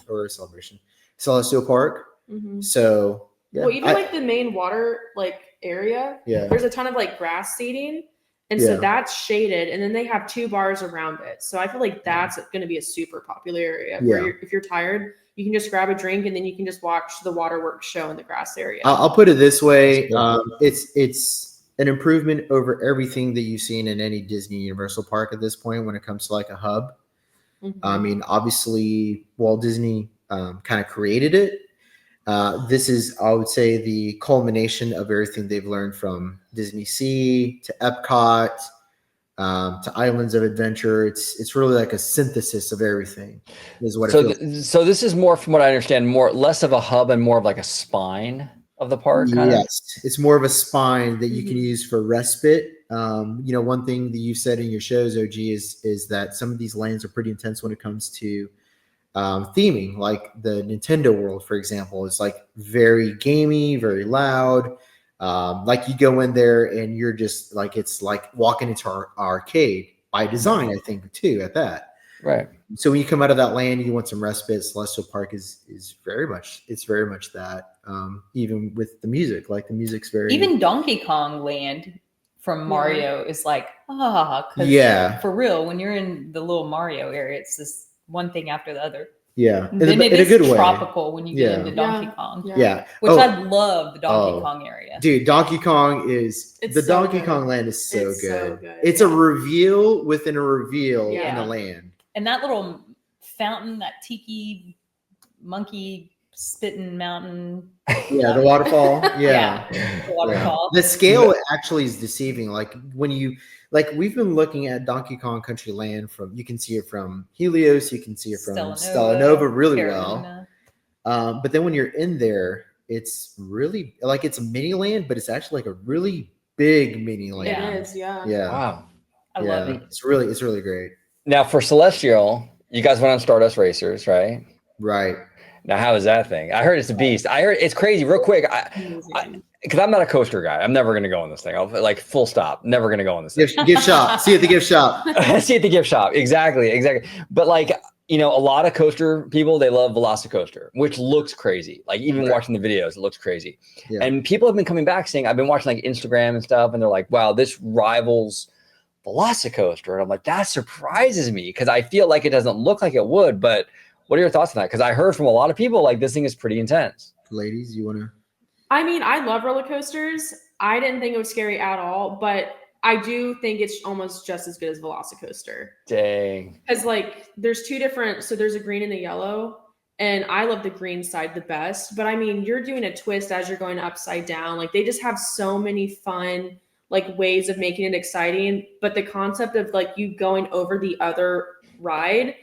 Speaker 4: Park.
Speaker 3: Mm-hmm.
Speaker 4: So
Speaker 3: well, even like the main water like area, there's a ton of like grass seating. And so that's shaded, and then they have 2 bars around it. So I feel like that's going to be a super popular area where if you're tired, you can just grab a drink and then you can just watch the waterworks show in the grass area.
Speaker 4: I'll put it this way. It's an improvement over everything that you've seen in any Disney Universal park at this point when it comes to like a hub. Mm-hmm. I mean, obviously Walt Disney kind of created it. This is, I would say, the culmination of everything they've learned from Disney Sea to Epcot to Islands of Adventure. It's really like a synthesis of everything. Is what it feels.
Speaker 1: So this is more, from what I understand, less of a hub and more of like a spine of the park.
Speaker 4: Yes, it's more of a spine that you can use for respite. One thing that you said in your shows, OG, is that some of these lanes are pretty intense when it comes to theming. Like the Nintendo World, for example, is like very gamey, very loud. Like you go in there and you're just like, it's like walking into our arcade by design, I think, too, at that.
Speaker 1: Right.
Speaker 4: So when you come out of that land, you want some respite. Celestial Park is very much that. Even with the music, like the music's very.
Speaker 2: Even Donkey Kong Land from Mario is like, for real, when you're in the little Mario area, it's just one thing after the other.
Speaker 4: Yeah,
Speaker 2: then it is tropical when you get into Donkey Kong.
Speaker 4: Yeah,
Speaker 2: which I love the Donkey Kong area.
Speaker 4: Dude, Donkey Kong Donkey Kong Land is so good. It's a reveal within a reveal in the land.
Speaker 2: And that little fountain, that tiki monkey spitting mountain.
Speaker 4: Yeah, the waterfall. Yeah.
Speaker 2: The waterfall.
Speaker 4: The scale actually is deceiving. Like when we've been looking at Donkey Kong Country Land you can see it from Helios, you can see it from Stella Nova really
Speaker 2: Carolina.
Speaker 4: Well. But then when you're in there, it's really like it's a mini land, but it's actually like a really big mini land.
Speaker 3: It is, yeah.
Speaker 1: Wow.
Speaker 2: I love it.
Speaker 4: It's really great.
Speaker 1: Now for Celestial, you guys went on Stardust Racers, right?
Speaker 4: Right.
Speaker 1: Now, how is that thing? I heard it's a beast. I heard it's crazy. Real quick, because I'm not a coaster guy. I'm never going to go on this thing. I'll like full stop. Never going to go on this thing.
Speaker 4: Gift shop. See you at the gift shop.
Speaker 1: See you at the gift shop. Exactly. But like, a lot of coaster people, they love Velocicoaster, which looks crazy. Like even watching the videos, it looks crazy. Yeah. And people have been coming back saying, I've been watching like Instagram and stuff, and they're like, wow, this rivals Velocicoaster. And I'm like, that surprises me because I feel like it doesn't look like it would, but what are your thoughts on that? Because I heard from a lot of people like this thing is pretty intense.
Speaker 4: Ladies, you want to?
Speaker 3: I mean, I love roller coasters. I didn't think it was scary at all, but I do think it's almost just as good as Velocicoaster.
Speaker 1: Dang.
Speaker 3: Because like there's 2 different, so there's a green and a yellow, and I love the green side the best. But I mean, you're doing a twist as you're going upside down. Like they just have so many fun like ways of making it exciting. But the concept of like you going over the other ride,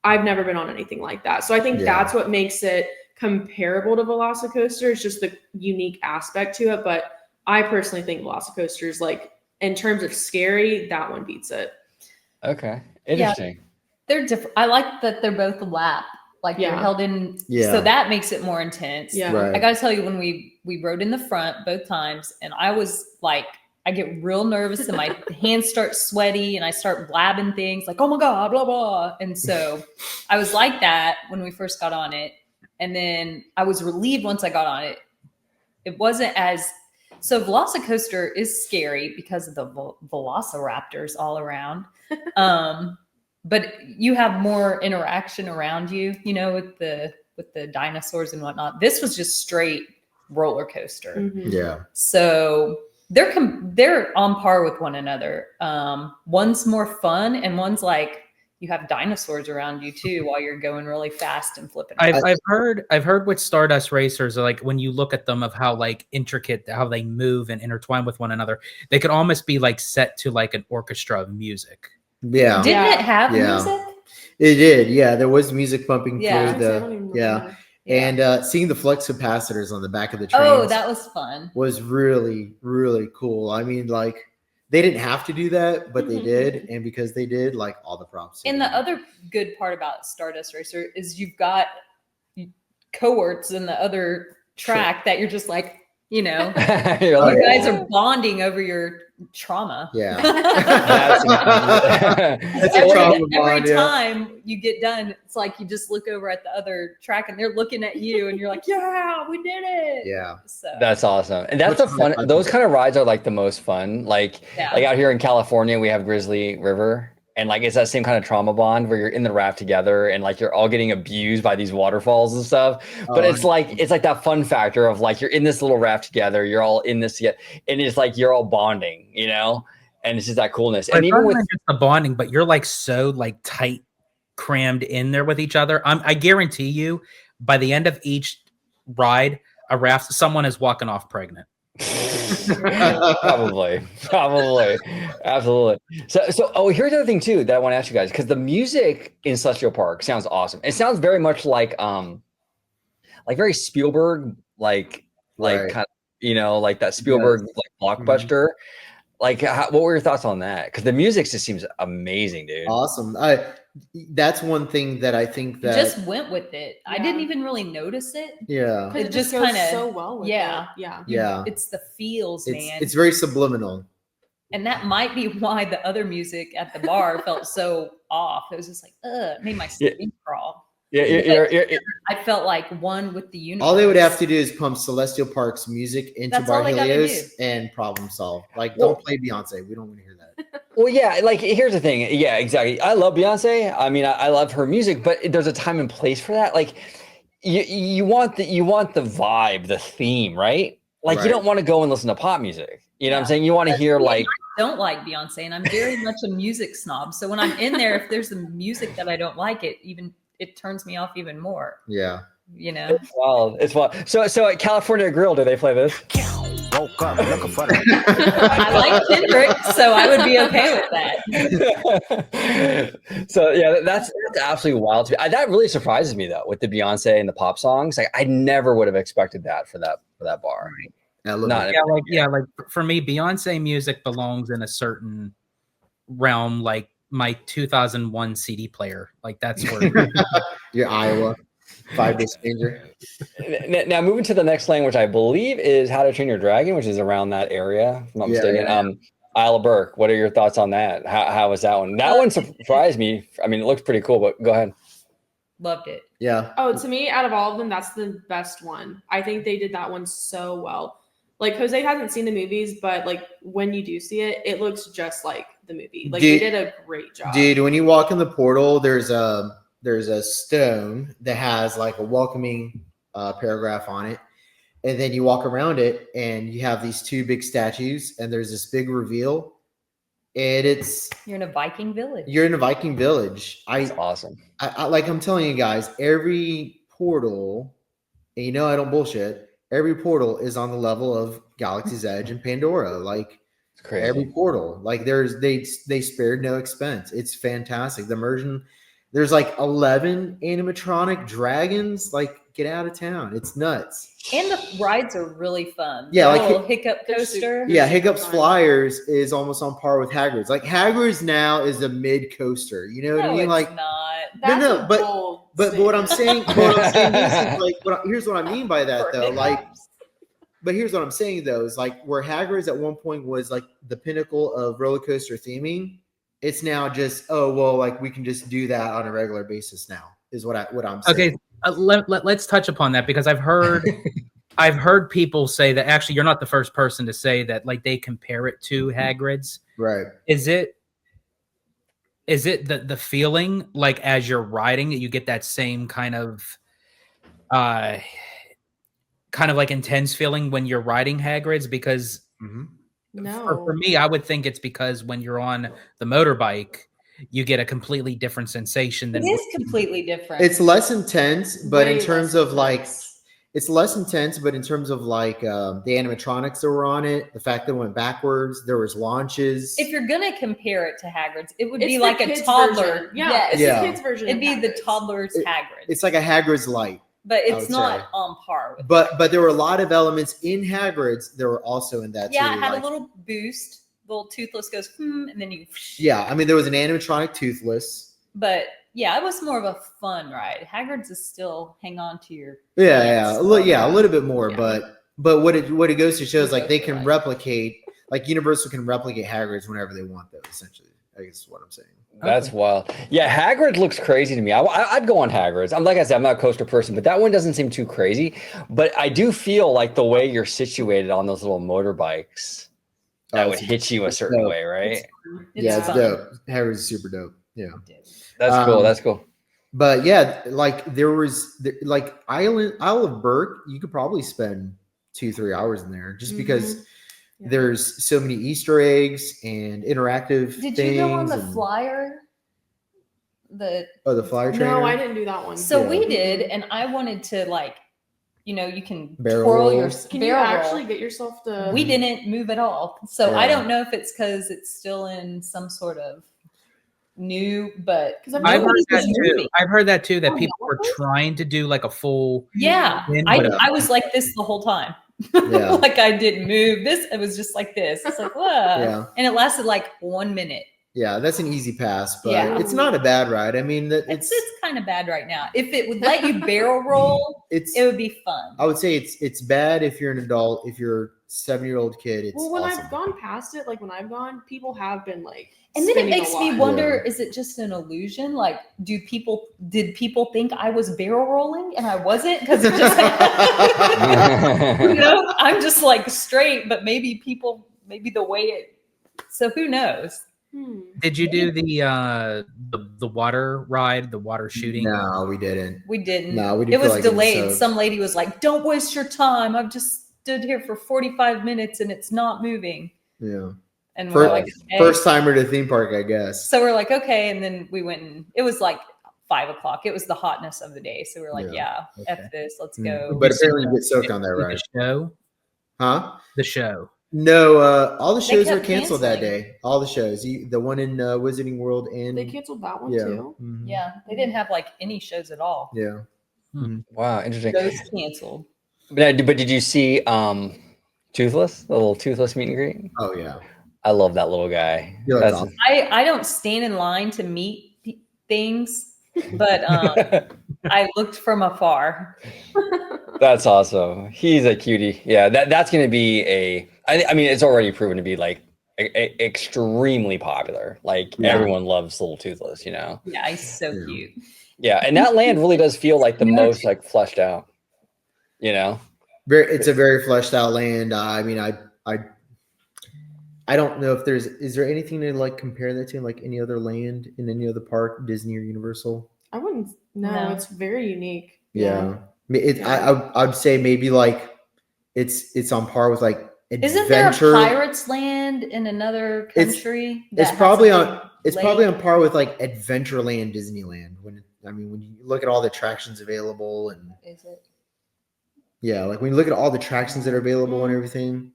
Speaker 3: I've never been on anything like that. So I think that's what makes it comparable to Velocicoaster. It's just the unique aspect to it. But I personally think Velocicoaster is like, in terms of scary, that one beats it.
Speaker 1: Okay. Interesting.
Speaker 2: Yeah. They're different. I like that they're both a lap. Like you're held in. Yeah. So that makes it more intense.
Speaker 3: Yeah.
Speaker 4: Right.
Speaker 2: I got to tell you, when we rode in the front both times, and I was like, I get real nervous and my hands start sweaty and I start blabbing things like, oh my God, blah, blah. And so I was like that when we first got on it. And then I was relieved once I got on it. It wasn't as so. Velocicoaster is scary because of the velociraptors all around. But you have more interaction around you, you know, with the dinosaurs and whatnot. This was just straight roller coaster.
Speaker 3: Mhm.
Speaker 4: Yeah.
Speaker 2: So they're on par with one another. One's more fun, and one's like you have dinosaurs around you too while you're going really fast and flipping.
Speaker 5: I've heard with Stardust Racers, like when you look at them of how like intricate, how they move and intertwine with one another, they could almost be like set to like an orchestra of music.
Speaker 4: Yeah.
Speaker 2: Didn't it have
Speaker 4: Yeah.
Speaker 2: music?
Speaker 4: It did. Yeah. There was music pumping
Speaker 2: Yeah.
Speaker 4: through
Speaker 3: I don't even remember.
Speaker 4: And seeing the flux capacitors on the back of the train.
Speaker 2: Oh, that was fun.
Speaker 4: was really, really cool. I mean, like they didn't have to do that, but they did. And because they did, like all the props.
Speaker 2: And the other good part about Stardust Racer is you've got cohorts in the other track that you're just like, you know,
Speaker 1: You're like,
Speaker 2: you guys are bonding over your trauma.
Speaker 4: Yeah.
Speaker 1: That's
Speaker 2: every
Speaker 4: trauma bond, yeah.
Speaker 2: time you get done, it's like you just look over at the other track and they're looking at you and you're like, yeah, we did it.
Speaker 4: Yeah.
Speaker 2: So
Speaker 1: That's awesome. And that's the fun. Those kind of rides are like the most fun. Like out here in California, we have Grizzly River. And like it's that same kind of trauma bond where you're in the raft together and like you're all getting abused by these waterfalls and stuff. But it's like that fun factor of like you're in this little raft together, you're all in this together, and it's like you're all bonding, you know? And it's just that coolness.
Speaker 5: But
Speaker 1: and even with
Speaker 5: just the bonding, but you're like so like tight, crammed in there with each other. I guarantee you, by the end of each ride, a raft, someone is walking off pregnant.
Speaker 1: probably absolutely. So here's the other thing too that I want to ask you guys, because the music in Celestial Park sounds awesome. It sounds very much like very Spielberg, like kind of, you know, like that Spielberg like blockbuster. Like what were your thoughts on that? Because the music just seems amazing, dude.
Speaker 4: Awesome. That's one thing that I think that
Speaker 2: just went with it. I didn't even really notice it.
Speaker 4: Yeah.
Speaker 3: It just goes so well with it.
Speaker 4: Yeah.
Speaker 2: It's the feels, man.
Speaker 4: It's very subliminal.
Speaker 2: And that might be why the other music at the bar felt so off. It was just like, it made my skin crawl.
Speaker 1: Yeah,
Speaker 2: I felt like one with the universe.
Speaker 4: All they would have to do is pump Celestial Park's music into Bar Helios and problem solve. Like, don't play Beyonce. We don't want to hear that.
Speaker 1: Well, yeah, like here's the thing. Yeah, exactly. I love Beyonce. I mean, I love her music, but there's a time and place for that. Like, you want the vibe, the theme, right? Like, you don't want to go and listen to pop music. You know what I'm saying? You want to hear like.
Speaker 2: I don't like Beyonce, and I'm very much a music snob. So when I'm in there, if there's some music that I don't like, it turns me off even more.
Speaker 4: Yeah.
Speaker 2: You know?
Speaker 1: It's wild. So at California Grill, do they play this?
Speaker 6: Woke up looking for
Speaker 2: I like Kendrick, so I would be okay with
Speaker 1: that. So yeah, that's absolutely wild to me. That really surprises me though, with the Beyonce and the pop songs. Like I never would have expected that for that bar.
Speaker 5: Like for me, Beyonce music belongs in a certain realm, like my 2001 CD player. Like that's where
Speaker 4: your Iowa 5-day stranger.
Speaker 1: Now moving to the next lane, which I believe is How to Train Your Dragon, which is around that area, if I'm not mistaken. Isle of Berk, what are your thoughts on that? How was that one? That one surprised me. I mean, it looks pretty cool, but go ahead.
Speaker 2: Loved it.
Speaker 4: Yeah.
Speaker 3: Oh, to me, out of all of them, that's the best one. I think they did that one so well. Like Jose hasn't seen the movies, but like when you do see it, it looks just like the movie. Like they did a great job.
Speaker 4: Dude, when you walk in the portal, there's a stone that has like a welcoming paragraph on it. And then you walk around it and you have these two big statues and there's this big reveal. And
Speaker 2: you're in a Viking village.
Speaker 4: You're in a Viking village.
Speaker 1: That's awesome.
Speaker 4: I like I'm telling you guys, every portal, and you know I don't bullshit, every portal is on the level of Galaxy's Edge and Pandora. Like
Speaker 1: it's crazy.
Speaker 4: Every portal. Like they spared no expense. It's fantastic. The immersion. There's like 11 animatronic dragons. Like, get out of town. It's nuts.
Speaker 2: And the rides are really fun.
Speaker 4: Yeah,
Speaker 2: the
Speaker 4: like
Speaker 2: little Hiccup coaster.
Speaker 4: Yeah, Hiccup's Flyers is almost on par with Hagrid's. Like Hagrid's now is a mid coaster. You know what I mean? Like,
Speaker 2: not.
Speaker 4: But what I'm saying, is like, here's what I mean by that though. Like, but here's what I'm saying though is like where Hagrid's at one point was like the pinnacle of roller coaster theming. It's now just like we can just do that on a regular basis now is what I'm saying.
Speaker 5: let's touch upon that because I've heard people say that. Actually, you're not the first person to say that. Like they compare it to Hagrid's.
Speaker 4: Right.
Speaker 5: Is it the feeling like as you're riding that you get that same kind of like intense feeling when you're riding Hagrid's? Because
Speaker 3: No.
Speaker 5: for me, I would think it's because when you're on the motorbike, you get a completely different sensation
Speaker 2: It
Speaker 5: than
Speaker 2: is completely different.
Speaker 4: It's less intense, but
Speaker 3: Way
Speaker 4: in terms
Speaker 3: less
Speaker 4: of like,
Speaker 3: intense.
Speaker 4: it's less intense, but in terms of like the animatronics that were on it, the fact that it went backwards, there was launches.
Speaker 2: If you're gonna compare it to Hagrid's, it would
Speaker 3: It's
Speaker 2: be
Speaker 3: the
Speaker 2: like a
Speaker 3: kids'
Speaker 2: toddler.
Speaker 3: version. Yeah,
Speaker 2: Yes.
Speaker 3: it's
Speaker 4: Yeah.
Speaker 3: the kids' version.
Speaker 2: It'd
Speaker 3: of
Speaker 2: be the
Speaker 3: Hagrid's.
Speaker 2: toddler's Hagrid.
Speaker 4: It's like a Hagrid's light.
Speaker 2: But
Speaker 4: I
Speaker 2: it's
Speaker 4: would
Speaker 2: not
Speaker 4: say.
Speaker 2: on par with
Speaker 4: But there were a lot of elements in Hagrid's that were also in that
Speaker 2: yeah,
Speaker 4: too.
Speaker 2: it had
Speaker 4: like-
Speaker 2: a little boost. The little toothless goes, and then you
Speaker 4: Yeah, I mean there was an animatronic Toothless.
Speaker 2: But yeah, it was more of a fun ride. Hagrid's is still hang on to your
Speaker 4: Yeah, a little bit more,
Speaker 2: Yeah.
Speaker 4: but what it goes to show is like they
Speaker 2: Both are
Speaker 4: can
Speaker 2: right.
Speaker 4: replicate, like Universal can replicate Hagrid's whenever they want, though. Essentially, I guess is what I'm saying.
Speaker 1: That's
Speaker 5: Okay.
Speaker 1: wild. Yeah, Hagrid looks crazy to me. I'd go on Hagrid's. I'm like I said, I'm not a coaster person, but that one doesn't seem too crazy. But I do feel like the way you're situated on those little motorbikes, that would hit you a certain
Speaker 4: dope.
Speaker 1: way, right?
Speaker 4: Yeah, it's
Speaker 2: fun.
Speaker 4: dope. Hagrid's is super dope. Yeah.
Speaker 1: That's cool. That's cool.
Speaker 4: But yeah, like like Isle of Berk, you could probably spend 2-3 hours in there just because
Speaker 3: Yeah.
Speaker 4: there's so many Easter eggs and interactive
Speaker 2: Did
Speaker 4: things.
Speaker 2: you go on the
Speaker 4: and-
Speaker 2: flyer?
Speaker 4: Oh, the flyer trainer.
Speaker 3: No, I didn't do that one.
Speaker 2: So
Speaker 4: Yeah.
Speaker 2: we did, and I wanted to you can
Speaker 4: Barrel
Speaker 2: twirl
Speaker 4: roll.
Speaker 2: your
Speaker 3: Can you
Speaker 2: barrel
Speaker 3: actually
Speaker 2: roll.
Speaker 3: get yourself to?
Speaker 2: We didn't move at all. So I
Speaker 4: Yeah.
Speaker 2: don't know if it's because it's still in some sort of new, but
Speaker 3: 'Cause I've
Speaker 5: I've heard
Speaker 2: nobody
Speaker 5: that
Speaker 2: was
Speaker 5: too.
Speaker 2: moving.
Speaker 5: I've heard that too. That
Speaker 3: Oh,
Speaker 5: people were
Speaker 3: really?
Speaker 5: trying to do like a full.
Speaker 2: Yeah,
Speaker 5: in,
Speaker 2: I,
Speaker 5: but-
Speaker 2: I was like this the whole time.
Speaker 4: Yeah.
Speaker 2: Like I didn't move. It was just like this. It's like, whoa.
Speaker 4: Yeah.
Speaker 2: And it lasted like 1 minute.
Speaker 4: Yeah, that's an easy pass, but
Speaker 2: Yeah.
Speaker 4: it's not a bad ride. I mean,
Speaker 2: It's kind of bad right now. If it would let you barrel roll,
Speaker 4: it's.
Speaker 2: it would be fun.
Speaker 4: I would say it's bad if you're an adult. If you're a 7-year-old kid, it's
Speaker 3: Well, when
Speaker 4: awesome.
Speaker 3: I've gone past it, like when I've gone, people have been like.
Speaker 2: And then it
Speaker 3: spinning a
Speaker 2: makes me
Speaker 3: lot.
Speaker 2: wonder,
Speaker 4: Yeah.
Speaker 2: is it just an illusion? Like, did people think I was barrel rolling and I wasn't? Because it just I'm just like straight, but maybe the way it, so who knows?
Speaker 5: Did you do the water ride, the water shooting?
Speaker 4: No, we didn't.
Speaker 2: We didn't.
Speaker 4: No, we didn't
Speaker 2: It was
Speaker 4: feel like it was
Speaker 2: delayed.
Speaker 4: soaked.
Speaker 2: Some lady was like, don't waste your time. I've just stood here for 45 minutes and it's not moving.
Speaker 4: Yeah.
Speaker 2: And we're like, okay.
Speaker 4: First timer to theme park, I guess.
Speaker 2: So we're like, okay. And then we went and it was like 5 o'clock. It was the hotness of the day. So we're like,
Speaker 4: Yeah.
Speaker 2: yeah, F this. Let's
Speaker 4: Mm.
Speaker 2: go.
Speaker 4: But apparently you get soaked on that
Speaker 5: The
Speaker 4: ride.
Speaker 5: show.
Speaker 4: Huh?
Speaker 5: The show.
Speaker 4: No, all the
Speaker 2: They
Speaker 4: shows were
Speaker 2: kept
Speaker 4: canceled that
Speaker 2: canceling.
Speaker 4: day. All the shows. The one in Wizarding World and
Speaker 3: They canceled that one
Speaker 4: yeah.
Speaker 3: too.
Speaker 4: Mhm.
Speaker 2: Yeah. They didn't have like any shows at all.
Speaker 4: Yeah.
Speaker 1: Wow, interesting.
Speaker 2: Shows canceled.
Speaker 1: But did you see Toothless, the little Toothless meet and greet?
Speaker 4: Oh yeah.
Speaker 1: I love that little guy.
Speaker 4: He looks
Speaker 1: That's
Speaker 4: awesome.
Speaker 2: I don't stand in line to meet things, but I looked from afar.
Speaker 1: That's awesome. He's a cutie. Yeah, that's going to be I mean, it's already proven to be like extremely popular. Like
Speaker 4: Yeah.
Speaker 1: everyone loves little Toothless, you know?
Speaker 2: Yeah, he's so
Speaker 4: Yeah.
Speaker 2: cute.
Speaker 1: Yeah. And that land really does feel like the most like fleshed out, you know?
Speaker 4: It's a very fleshed out land. I mean, I don't know if is there anything to like compare that to like any other land in any other park, Disney or Universal?
Speaker 3: I wouldn't. No,
Speaker 2: No.
Speaker 3: it's very unique.
Speaker 4: Yeah. I'd say maybe like it's on par with like
Speaker 2: Isn't there a
Speaker 4: adventure.
Speaker 2: pirate's land in another
Speaker 4: It's-
Speaker 2: country?
Speaker 4: It's
Speaker 2: that
Speaker 4: probably
Speaker 2: has a
Speaker 4: on.
Speaker 2: big
Speaker 4: It's
Speaker 2: lake?
Speaker 4: probably on par with like Adventureland, Disneyland. When you look at all the attractions available and
Speaker 2: Is it?
Speaker 4: yeah, like when you look at all the attractions that are available and everything.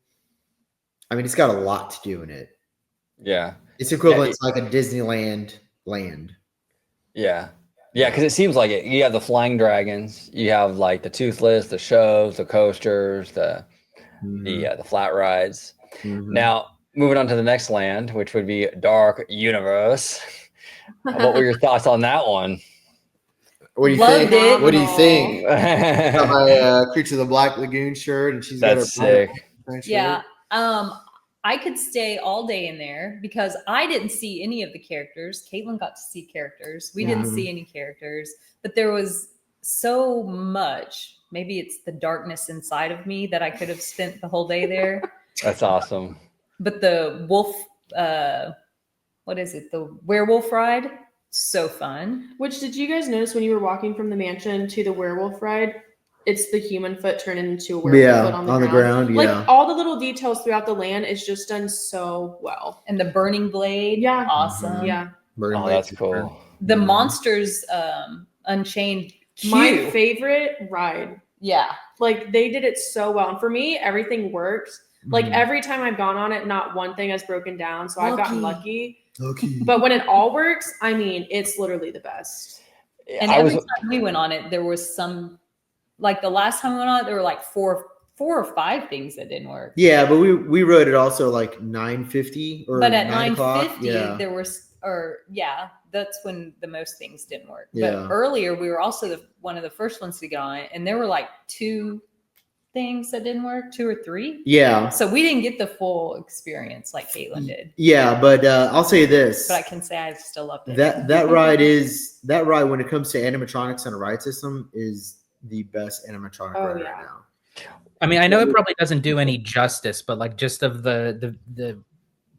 Speaker 4: I mean, it's got a lot to do in it.
Speaker 1: Yeah.
Speaker 4: It's equivalent to like a Disneyland land.
Speaker 1: Yeah. Yeah. Cause it seems like it. You have the flying dragons, you have like the Toothless, the shows, the coasters, the flat rides.
Speaker 4: Mhm.
Speaker 1: Now, moving on to the next land, which would be Dark Universe. What were your thoughts on that one?
Speaker 4: What do you
Speaker 2: Loved
Speaker 4: think?
Speaker 2: it.
Speaker 4: What do you think? Got
Speaker 1: That's
Speaker 4: my Creature of the Black Lagoon shirt, and she's got her
Speaker 1: sick.
Speaker 2: Yeah. I could stay all day in there because I didn't see any of the characters. Caitlin got to see characters. We didn't
Speaker 4: Mhm.
Speaker 2: see any characters, but there was so much. Maybe it's the darkness inside of me that I could have spent the whole day there.
Speaker 1: That's awesome.
Speaker 2: But the wolf, what is it? The werewolf ride, so fun.
Speaker 3: Which did you guys notice when you were walking from the mansion to the werewolf ride? It's the human foot turned into a werewolf foot on the ground.
Speaker 4: Yeah.
Speaker 3: Like all the little details throughout the land is just done so well.
Speaker 2: And the burning blade,
Speaker 3: Yeah.
Speaker 2: awesome.
Speaker 3: Yeah.
Speaker 1: Oh, that's cool.
Speaker 2: The monsters, Unchained.
Speaker 3: My
Speaker 2: queue.
Speaker 3: favorite ride.
Speaker 2: Yeah.
Speaker 3: Like they did it so well. And for me, everything works. Like
Speaker 4: Mhm.
Speaker 3: every time I've gone on it, not one thing has broken down. So I've gotten lucky.
Speaker 4: Okay.
Speaker 3: But when it all works, I mean, it's literally the best.
Speaker 2: And every time we went on it, there was some, like the last time we went on it, there were like four or five things that didn't work.
Speaker 4: Yeah, but we rode it also like 9:50 or
Speaker 2: But at
Speaker 4: 9:00.
Speaker 2: 9:50, there was, that's when the most things didn't work.
Speaker 4: Yeah.
Speaker 2: But earlier, we were also one of the first ones to get on it, and there were like 2 things that didn't work, 2 or 3.
Speaker 4: Yeah.
Speaker 2: So we didn't get the full experience like Kaitlin did.
Speaker 4: Yeah, but I'll say this.
Speaker 2: But I can say I still loved it.
Speaker 4: That ride when it comes to animatronics and a ride system is the best animatronic ride right now.
Speaker 5: I mean, I know it probably doesn't do any justice, but like just of the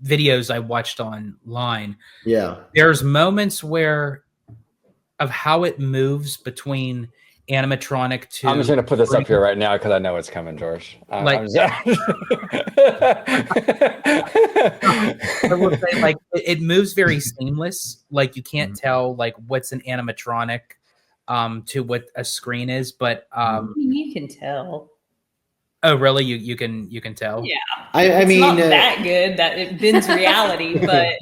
Speaker 5: videos I watched online,
Speaker 4: Yeah.
Speaker 5: there's moments where of how it moves between animatronic to.
Speaker 1: I'm just gonna put this up here right now because I know it's coming, George.
Speaker 5: Like-
Speaker 1: I'm just-
Speaker 5: I will say, like it moves very seamless. Like you can't tell like what's an animatronic to what a screen is, but
Speaker 2: You can tell.
Speaker 5: oh really? You can tell?
Speaker 2: Yeah.
Speaker 4: I
Speaker 2: It's
Speaker 4: mean
Speaker 2: not that good that it bends reality, but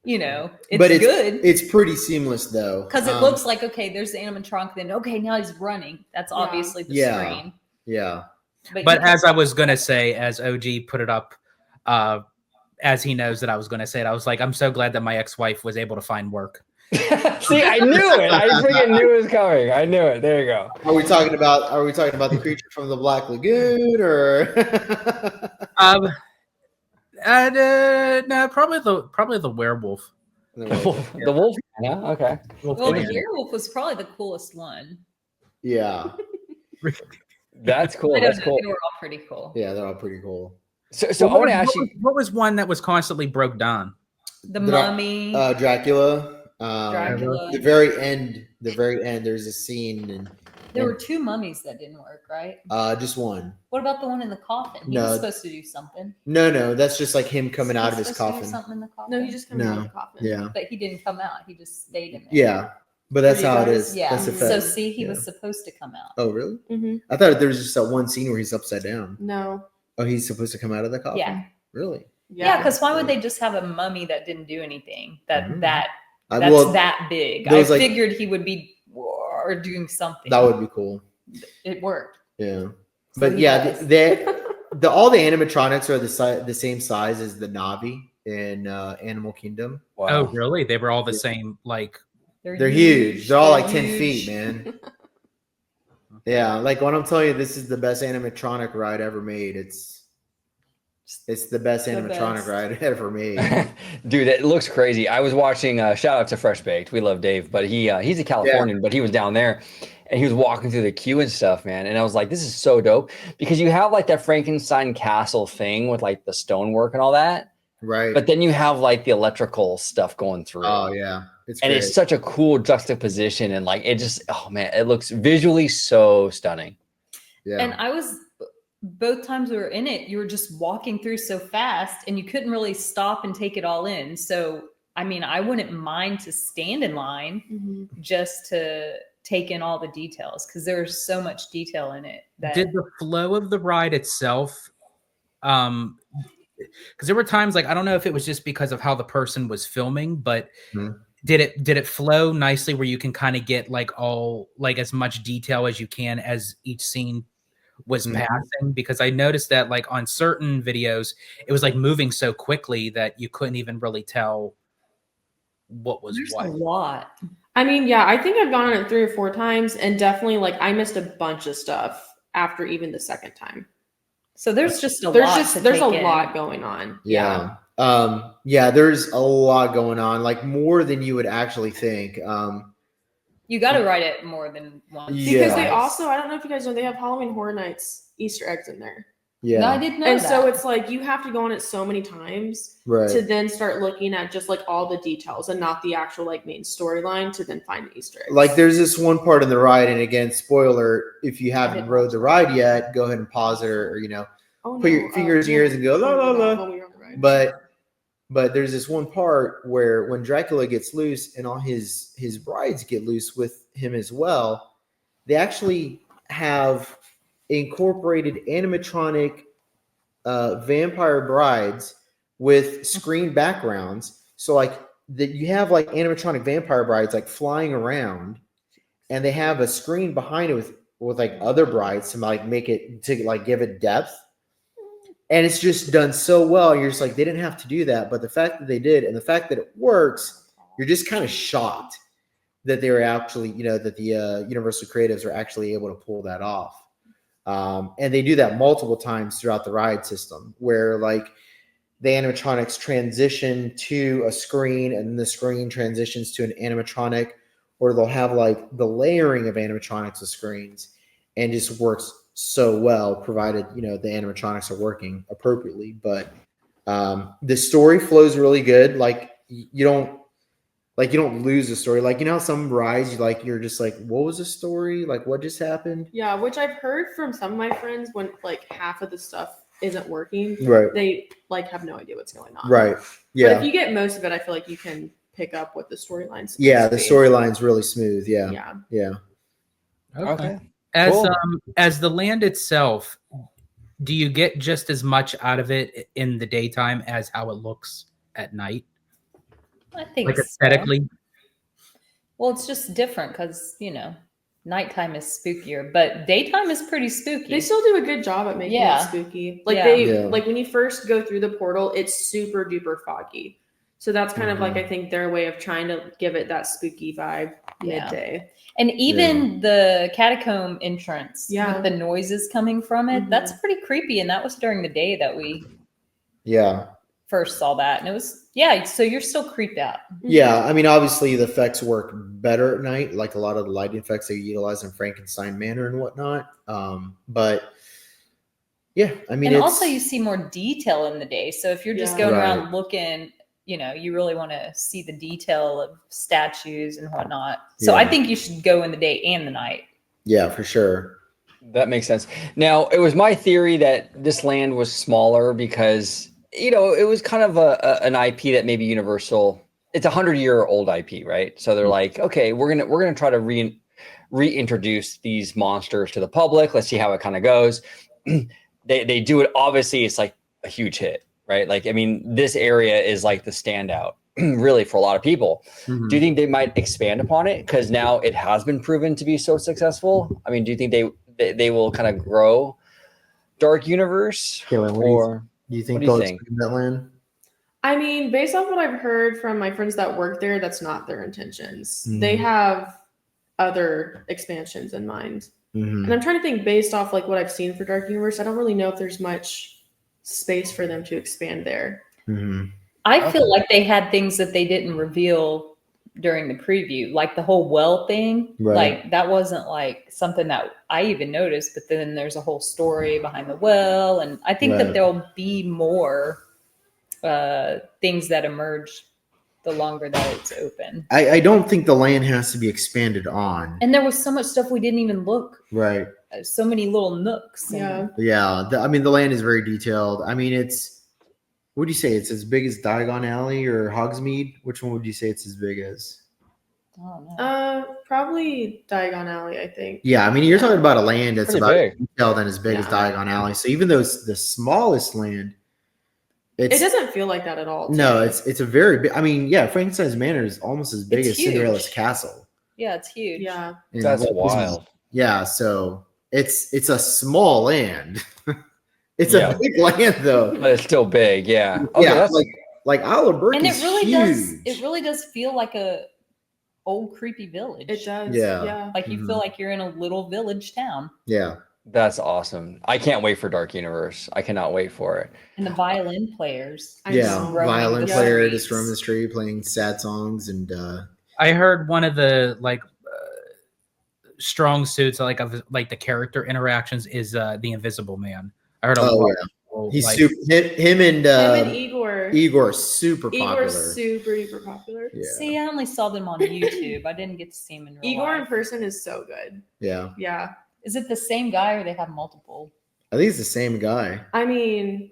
Speaker 2: it's good.
Speaker 4: It's pretty seamless though.
Speaker 2: Because it looks like, okay, there's the animatronic, then okay, now he's running. That's obviously the screen.
Speaker 4: Yeah.
Speaker 5: But as I was gonna say, as OG put it up, as he knows that I was gonna say it, I was like, I'm so glad that my ex-wife was able to find work.
Speaker 1: See, I knew it. I freaking knew it was coming. I knew it. There you go.
Speaker 4: Are we talking about the creature from the Black Lagoon or
Speaker 5: No, probably the werewolf.
Speaker 1: The wolf. Yeah. Okay.
Speaker 2: Well, the werewolf was probably the coolest one.
Speaker 4: Yeah.
Speaker 1: That's cool.
Speaker 2: I don't
Speaker 1: That's
Speaker 2: know.
Speaker 1: cool.
Speaker 2: They were all pretty cool.
Speaker 4: Yeah, they're all pretty cool.
Speaker 1: So I want to ask you.
Speaker 5: What was one that was constantly broke down?
Speaker 2: The mummy,
Speaker 4: Dracula.
Speaker 2: Dracula.
Speaker 4: The very end, there's a scene and
Speaker 2: There were 2 mummies that didn't work, right?
Speaker 4: just one.
Speaker 2: What about the one in the coffin? He
Speaker 4: No.
Speaker 2: was supposed to do something.
Speaker 4: No, that's just like him coming out of
Speaker 2: He's
Speaker 4: his
Speaker 2: supposed to do
Speaker 4: coffin.
Speaker 2: something in the coffin.
Speaker 3: No, he just comes out of the coffin.
Speaker 4: Yeah.
Speaker 2: But he didn't come out. He just stayed in there.
Speaker 4: Yeah. But that's how it is.
Speaker 2: Yeah.
Speaker 4: That's the
Speaker 2: So
Speaker 4: fact.
Speaker 2: see, he
Speaker 4: Yeah.
Speaker 2: was supposed to come out.
Speaker 4: Oh, really?
Speaker 3: Mm-hmm.
Speaker 4: I thought there was just that one scene where he's upside down.
Speaker 3: No.
Speaker 4: Oh, he's supposed to come out of the coffin?
Speaker 2: Yeah.
Speaker 4: Really?
Speaker 2: Yeah, because why would they just have a mummy that didn't do anything? That's
Speaker 4: Well,
Speaker 2: that big.
Speaker 4: there
Speaker 2: I
Speaker 4: was, like-
Speaker 2: figured he would be or doing something.
Speaker 4: that would be cool.
Speaker 2: It worked.
Speaker 4: Yeah.
Speaker 2: So
Speaker 4: But
Speaker 2: he
Speaker 4: yeah,
Speaker 2: does.
Speaker 4: all the animatronics are the same size as the Navi in Animal Kingdom.
Speaker 1: Wow.
Speaker 5: Oh, really? They were all the same. Like
Speaker 4: They're huge. They're all like 10
Speaker 2: huge.
Speaker 4: feet, man. Yeah, like when I'm telling you this is the best animatronic ride ever made, it's the best animatronic
Speaker 2: best.
Speaker 4: ride ever made.
Speaker 1: Dude, it looks crazy. I was watching. Shout out to Fresh Baked. We love Dave, but he's a Californian, but he was down there, and he was walking through the queue and stuff, man. And I was like, this is so dope because you have like that Frankenstein castle thing with like the stonework and all that,
Speaker 4: Right.
Speaker 1: but then you have like the electrical stuff going through.
Speaker 4: Oh yeah. It's
Speaker 1: and
Speaker 4: great.
Speaker 1: it's such a cool juxtaposition, and like it just, oh man, it looks visually so stunning.
Speaker 4: Yeah.
Speaker 2: And I was both times we were in it, you were just walking through so fast and you couldn't really stop and take it all in. So, I mean, I wouldn't mind to stand in line just to take in all the details because there's so much detail in it.
Speaker 5: did the flow of the ride itself because there were times like I don't know if it was just because of how the person was filming, but did it flow nicely where you can kind of get like all like as much detail as you can as each scene was passing? Because I noticed that like on certain videos it was like moving so quickly that you couldn't even really tell what was
Speaker 2: There's
Speaker 5: what.
Speaker 2: a lot.
Speaker 3: I mean, yeah, I think I've gone on it 3 or 4 times, and definitely like I missed a bunch of stuff after even the second time.
Speaker 2: So there's just a
Speaker 3: There's
Speaker 2: lot.
Speaker 3: just
Speaker 2: to
Speaker 3: there's a
Speaker 2: take in.
Speaker 3: lot going on.
Speaker 4: Yeah. Yeah, there's a lot going on, like more than you would actually think.
Speaker 2: You got to write it more than once.
Speaker 3: Because
Speaker 4: Yeah.
Speaker 3: they also, I don't know if you guys know, they have Halloween Horror Nights Easter eggs in there.
Speaker 4: Yeah.
Speaker 2: No, I didn't know
Speaker 3: And
Speaker 2: that.
Speaker 3: so it's like you have to go on it so many times
Speaker 4: Right.
Speaker 3: to then start looking at just like all the details and not the actual like main storyline to then find the Easter eggs.
Speaker 4: Like there's this one part in the ride, and again, spoiler, if you haven't
Speaker 2: didn't
Speaker 4: rode
Speaker 2: watch
Speaker 4: the
Speaker 2: it.
Speaker 4: ride yet, go ahead and pause it or
Speaker 3: Oh,
Speaker 4: put your fingers in your ears and go, la, la, la.
Speaker 3: when we were on the ride.
Speaker 4: But there's this one part where when Dracula gets loose and all his brides get loose with him as well, they actually have incorporated animatronic vampire brides with screen backgrounds. So like that you have like animatronic vampire brides like flying around, and they have a screen behind it with like other brides to like make it to like give it depth. And it's just done so well. You're just like, they didn't have to do that. But the fact that they did, and the fact that it works, you're just kind of shocked that they were actually, that the Universal creatives are actually able to pull that off. And they do that multiple times throughout the ride system, where like the animatronics transition to a screen and the screen transitions to an animatronic, or they'll have like the layering of animatronics with screens, and just works so well, provided the animatronics are working appropriately. But the story flows really good. Like you don't lose the story. Like how some rides you're just like, what was the story? Like what just happened?
Speaker 3: Yeah, which I've heard from some of my friends when like half of the stuff isn't working.
Speaker 4: Right.
Speaker 3: They like have no idea what's going on.
Speaker 4: Right. Yeah.
Speaker 3: But if you get most of it, I feel like you can pick up what the storyline's.
Speaker 4: Yeah, the storyline's really smooth. Yeah.
Speaker 3: Yeah.
Speaker 4: Yeah.
Speaker 1: Okay.
Speaker 5: As
Speaker 1: Cool.
Speaker 5: as the land itself, do you get just as much out of it in the daytime as how it looks at night?
Speaker 2: I think
Speaker 5: Like
Speaker 2: so.
Speaker 5: aesthetically?
Speaker 2: Well, it's just different because, nighttime is spookier, but daytime is pretty spooky.
Speaker 3: They still do a good job at making
Speaker 2: Yeah.
Speaker 3: it spooky. Like
Speaker 2: Yeah.
Speaker 3: like when you first go through the portal, it's super duper foggy. So that's kind of like I think their way of trying to give it that spooky vibe
Speaker 2: Yeah.
Speaker 3: midday.
Speaker 2: And even the catacomb entrance
Speaker 3: Yeah.
Speaker 2: with the noises coming from it,
Speaker 3: Mhm.
Speaker 2: that's pretty creepy. And that was during the day that we
Speaker 4: Yeah.
Speaker 2: first saw that. And it was, so you're still creeped out.
Speaker 4: Yeah, I mean, obviously the effects work better at night, like a lot of the lighting effects they utilize in Frankenstein Manor and whatnot. But yeah, I mean,
Speaker 2: And also you see more detail in the day. So if you're just
Speaker 3: Yeah.
Speaker 2: going
Speaker 4: Right.
Speaker 2: around looking, you really want to see the detail of statues and whatnot. So I
Speaker 4: Yeah.
Speaker 2: think you should go in the day and the night.
Speaker 4: yeah, for sure.
Speaker 1: That makes sense. Now, it was my theory that this land was smaller because, it was kind of an IP that maybe Universal, it's a 100-year-old IP, right? So they're like, okay, we're gonna try to reintroduce these monsters to the public. Let's see how it kind of goes. They do it. Obviously, it's like a huge hit, right? Like, I mean, this area is like the standout, really, for a lot of people.
Speaker 5: Mhm.
Speaker 1: Do you think they might expand upon it because now it has been proven to be so successful? I mean, do you think they will kind of grow Dark Universe,
Speaker 4: Caitlin,
Speaker 1: or
Speaker 4: Do you think
Speaker 1: What do you
Speaker 4: they'll
Speaker 1: think?
Speaker 4: expand that land?
Speaker 3: I mean, based off what I've heard from my friends that work there, that's not their intentions.
Speaker 4: Mhm.
Speaker 3: They have other expansions in mind.
Speaker 4: Mhm.
Speaker 3: And I'm trying to think based off like what I've seen for Dark Universe, I don't really know if there's much space for them to expand there.
Speaker 4: Mhm.
Speaker 2: I feel like they had things that they didn't reveal during the preview, like the whole well thing.
Speaker 4: Right.
Speaker 2: Like that wasn't like something that I even noticed, but then there's a whole story behind the well. And I think
Speaker 4: Right.
Speaker 2: that there'll be more things that emerge the longer that it's open.
Speaker 4: I don't think the land has to be expanded on.
Speaker 2: And there was so much stuff we didn't even look.
Speaker 4: Right.
Speaker 2: So many little nooks. and-
Speaker 3: Yeah.
Speaker 4: Yeah. I mean, the land is very detailed. I mean, what do you say? It's as big as Diagon Alley or Hogsmeade? Which one would you say it's as big as?
Speaker 2: I don't know.
Speaker 3: Probably Diagon Alley, I think.
Speaker 4: Yeah. I mean, you're talking about a land that's
Speaker 1: Pretty
Speaker 4: about
Speaker 1: big.
Speaker 4: detailed and as big as
Speaker 3: Yeah.
Speaker 4: Diagon Alley. So even though it's the smallest land,
Speaker 3: It doesn't feel like that at all. to
Speaker 4: no,
Speaker 3: me.
Speaker 4: it's a very big. I mean, yeah, Frankenstein's Manor is almost as big
Speaker 2: It's
Speaker 4: as Cinderella's
Speaker 2: huge.
Speaker 4: castle.
Speaker 2: Yeah, it's huge.
Speaker 3: Yeah.
Speaker 4: And
Speaker 1: That's
Speaker 4: Walt Disney-
Speaker 1: wild.
Speaker 4: Yeah, so it's a small land. It's
Speaker 1: Yeah.
Speaker 4: a big land though.
Speaker 1: But it's still big, yeah. Okay,
Speaker 4: Yeah,
Speaker 1: that's
Speaker 4: like Isle of Berk
Speaker 2: And
Speaker 4: is
Speaker 2: it really
Speaker 4: huge.
Speaker 2: does feel like a old creepy village.
Speaker 3: It does.
Speaker 4: Yeah.
Speaker 3: Yeah.
Speaker 2: Like you feel like you're in a little village town.
Speaker 4: Yeah.
Speaker 1: that's awesome. I can't wait for Dark Universe. I cannot wait for it.
Speaker 2: And the violin players.
Speaker 3: I
Speaker 4: Yeah.
Speaker 3: know.
Speaker 2: Roaming
Speaker 4: Violin
Speaker 2: the
Speaker 4: player just
Speaker 2: streets.
Speaker 4: roaming the street playing sad songs and
Speaker 5: I heard one of the strong suits like of like the character interactions is the Invisible Man. I heard a
Speaker 4: Oh
Speaker 5: lot.
Speaker 4: yeah,
Speaker 5: Of people,
Speaker 4: he's
Speaker 5: like,
Speaker 4: super. Him and
Speaker 3: Igor.
Speaker 4: Igor super popular.
Speaker 3: Igor's super popular.
Speaker 4: Yeah.
Speaker 2: See, I only saw them on YouTube. I didn't get to see him in real
Speaker 3: Igor
Speaker 2: life.
Speaker 3: in person is so good.
Speaker 4: Yeah,
Speaker 3: Yeah.
Speaker 2: Is it the same guy or they have multiple?
Speaker 4: I think it's the same guy.
Speaker 3: I mean,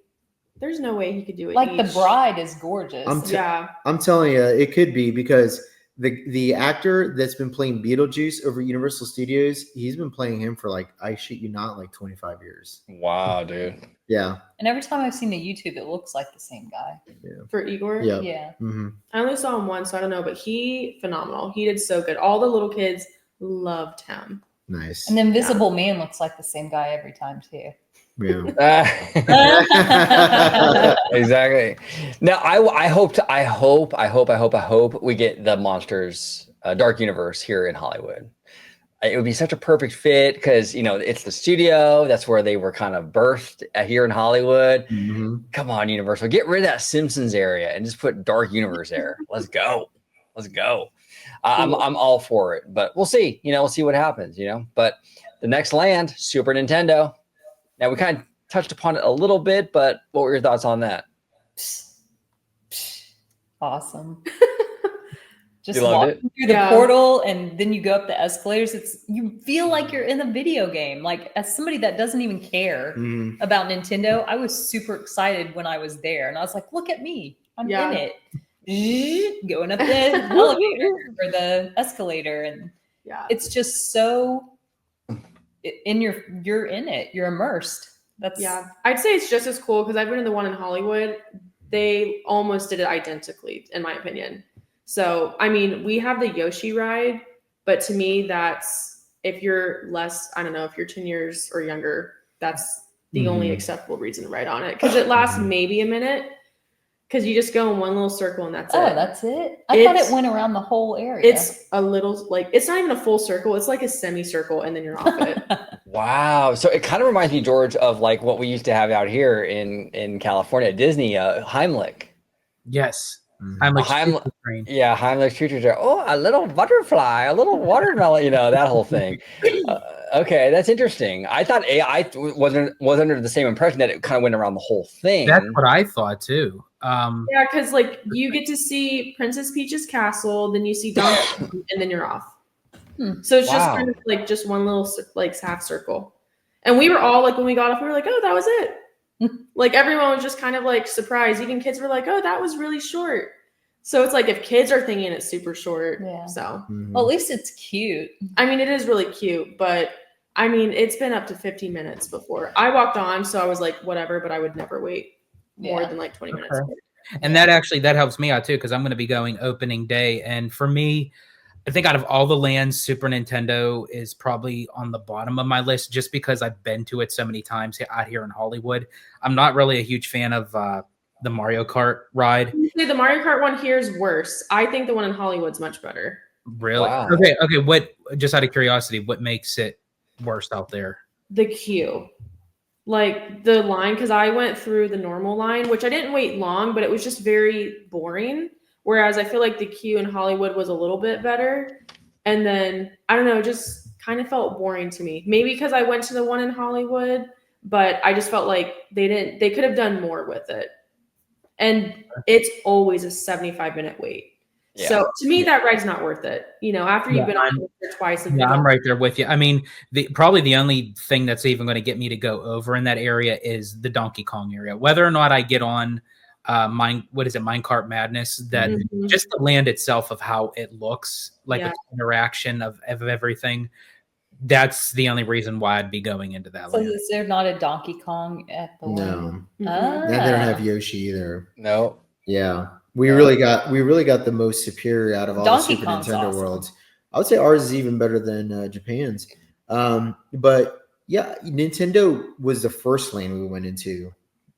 Speaker 3: there's no way he could do it.
Speaker 2: Like the
Speaker 3: each.
Speaker 2: bride is gorgeous.
Speaker 4: I'm telling you, it could be because the actor that's been playing Beetlejuice over Universal Studios, he's been playing him for like, I shit you not, like 25 years.
Speaker 1: Wow, dude.
Speaker 4: Yeah.
Speaker 2: And every time I've seen the YouTube, it looks like the same guy.
Speaker 3: For Igor.
Speaker 4: Yeah.
Speaker 2: Yeah.
Speaker 4: Mm-hmm.
Speaker 3: I only saw him once, so I don't know, but he phenomenal. He did so good. All the little kids loved him.
Speaker 4: Nice.
Speaker 2: And the Invisible Man looks like the same guy every time too.
Speaker 4: Yeah.
Speaker 1: Exactly. Now, I hope we get the Monsters Dark Universe here in Hollywood. It would be such a perfect fit because it's the studio. That's where they were kind of birthed here in Hollywood.
Speaker 4: Mm-hmm.
Speaker 1: Come on, Universal, get rid of that Simpsons area and just put Dark Universe there. Let's go. I'm all for it, but we'll see. We'll see what happens. But the next land, Super Nintendo. Now we kind of touched upon it a little bit, but what were your thoughts on that?
Speaker 2: Awesome. Just
Speaker 1: You loved
Speaker 2: walking through the portal and then you go up the escalators. You feel like you're in a video game. Like as somebody that doesn't even care about Nintendo, I was super excited when I was there. And I was like, look at me. I'm in it. Going up the elevator or the escalator. And it's just so you're in it. You're immersed.
Speaker 3: I'd say it's just as cool because I've been in the one in Hollywood. They almost did it identically, in my opinion. So, I mean, we have the Yoshi ride, but to me, that's if you're less, I don't know, if you're 10 years or younger, that's the only acceptable reason to ride on it because it lasts maybe a minute because you just go in one little circle and that's it.
Speaker 2: Oh, that's it? I thought it went around the whole area.
Speaker 3: It's a little, like, it's not even a full circle. It's like a semicircle and then you're off it.
Speaker 1: Wow. So it kind of reminds me, George, of like what we used to have out here in California at Disney, Heimlich.
Speaker 5: Yes.
Speaker 1: Heimlich's Treat. Oh, a little butterfly, a little watermelon, that whole thing. Okay, that's interesting. I thought AI was under the same impression that it kind of went around the whole thing.
Speaker 5: That's what I thought too.
Speaker 3: Yeah, because like you get to see Princess Peach's castle, then you see Donkey Kong, and then you're off. So it's just kind of like just one little like half circle. And we were all like, when we got off, we were like, oh, that was it. Like everyone was just kind of like surprised. Even kids were like, oh, that was really short. So it's like if kids are thinking it's super short.
Speaker 2: Yeah.
Speaker 3: So
Speaker 2: well, at least it's cute.
Speaker 3: I mean, it is really cute, but I mean, it's been up to 15 minutes before I walked on. So I was like, whatever, but I would never wait more than like 20 minutes.
Speaker 5: And that helps me out too, because I'm going to be going opening day. And for me, I think out of all the lands, Super Nintendo is probably on the bottom of my list just because I've been to it so many times out here in Hollywood. I'm not really a huge fan of the Mario Kart ride.
Speaker 3: The Mario Kart one here is worse. I think the one in Hollywood's much better.
Speaker 5: Really?
Speaker 1: Wow.
Speaker 5: Okay. What, just out of curiosity, what makes it worse out there?
Speaker 3: The queue. Like the line, because I went through the normal line, which I didn't wait long, but it was just very boring. Whereas I feel like the queue in Hollywood was a little bit better. And then, I don't know, just kind of felt boring to me. Maybe because I went to the one in Hollywood, but I just felt like they could have done more with it. And it's always a 75-minute wait. Yeah. So to me, that ride's not worth it. After you've been on it twice.
Speaker 5: I'm right there with you. I mean, probably the only thing that's even going to get me to go over in that area is the Donkey Kong area. Whether or not I get on Minecart Madness, that just the land itself of how it looks, like the interaction of everything. That's the only reason why I'd be going into that land.
Speaker 2: Is there not a Donkey Kong at the
Speaker 4: No. They don't have Yoshi either.
Speaker 1: No.
Speaker 4: Yeah. We really got the most superior out of all
Speaker 2: Donkey
Speaker 4: the Super
Speaker 2: Kong's
Speaker 4: Nintendo
Speaker 2: awesome.
Speaker 4: worlds. I would say ours is even better than Japan's. But yeah, Nintendo was the first lane we went into.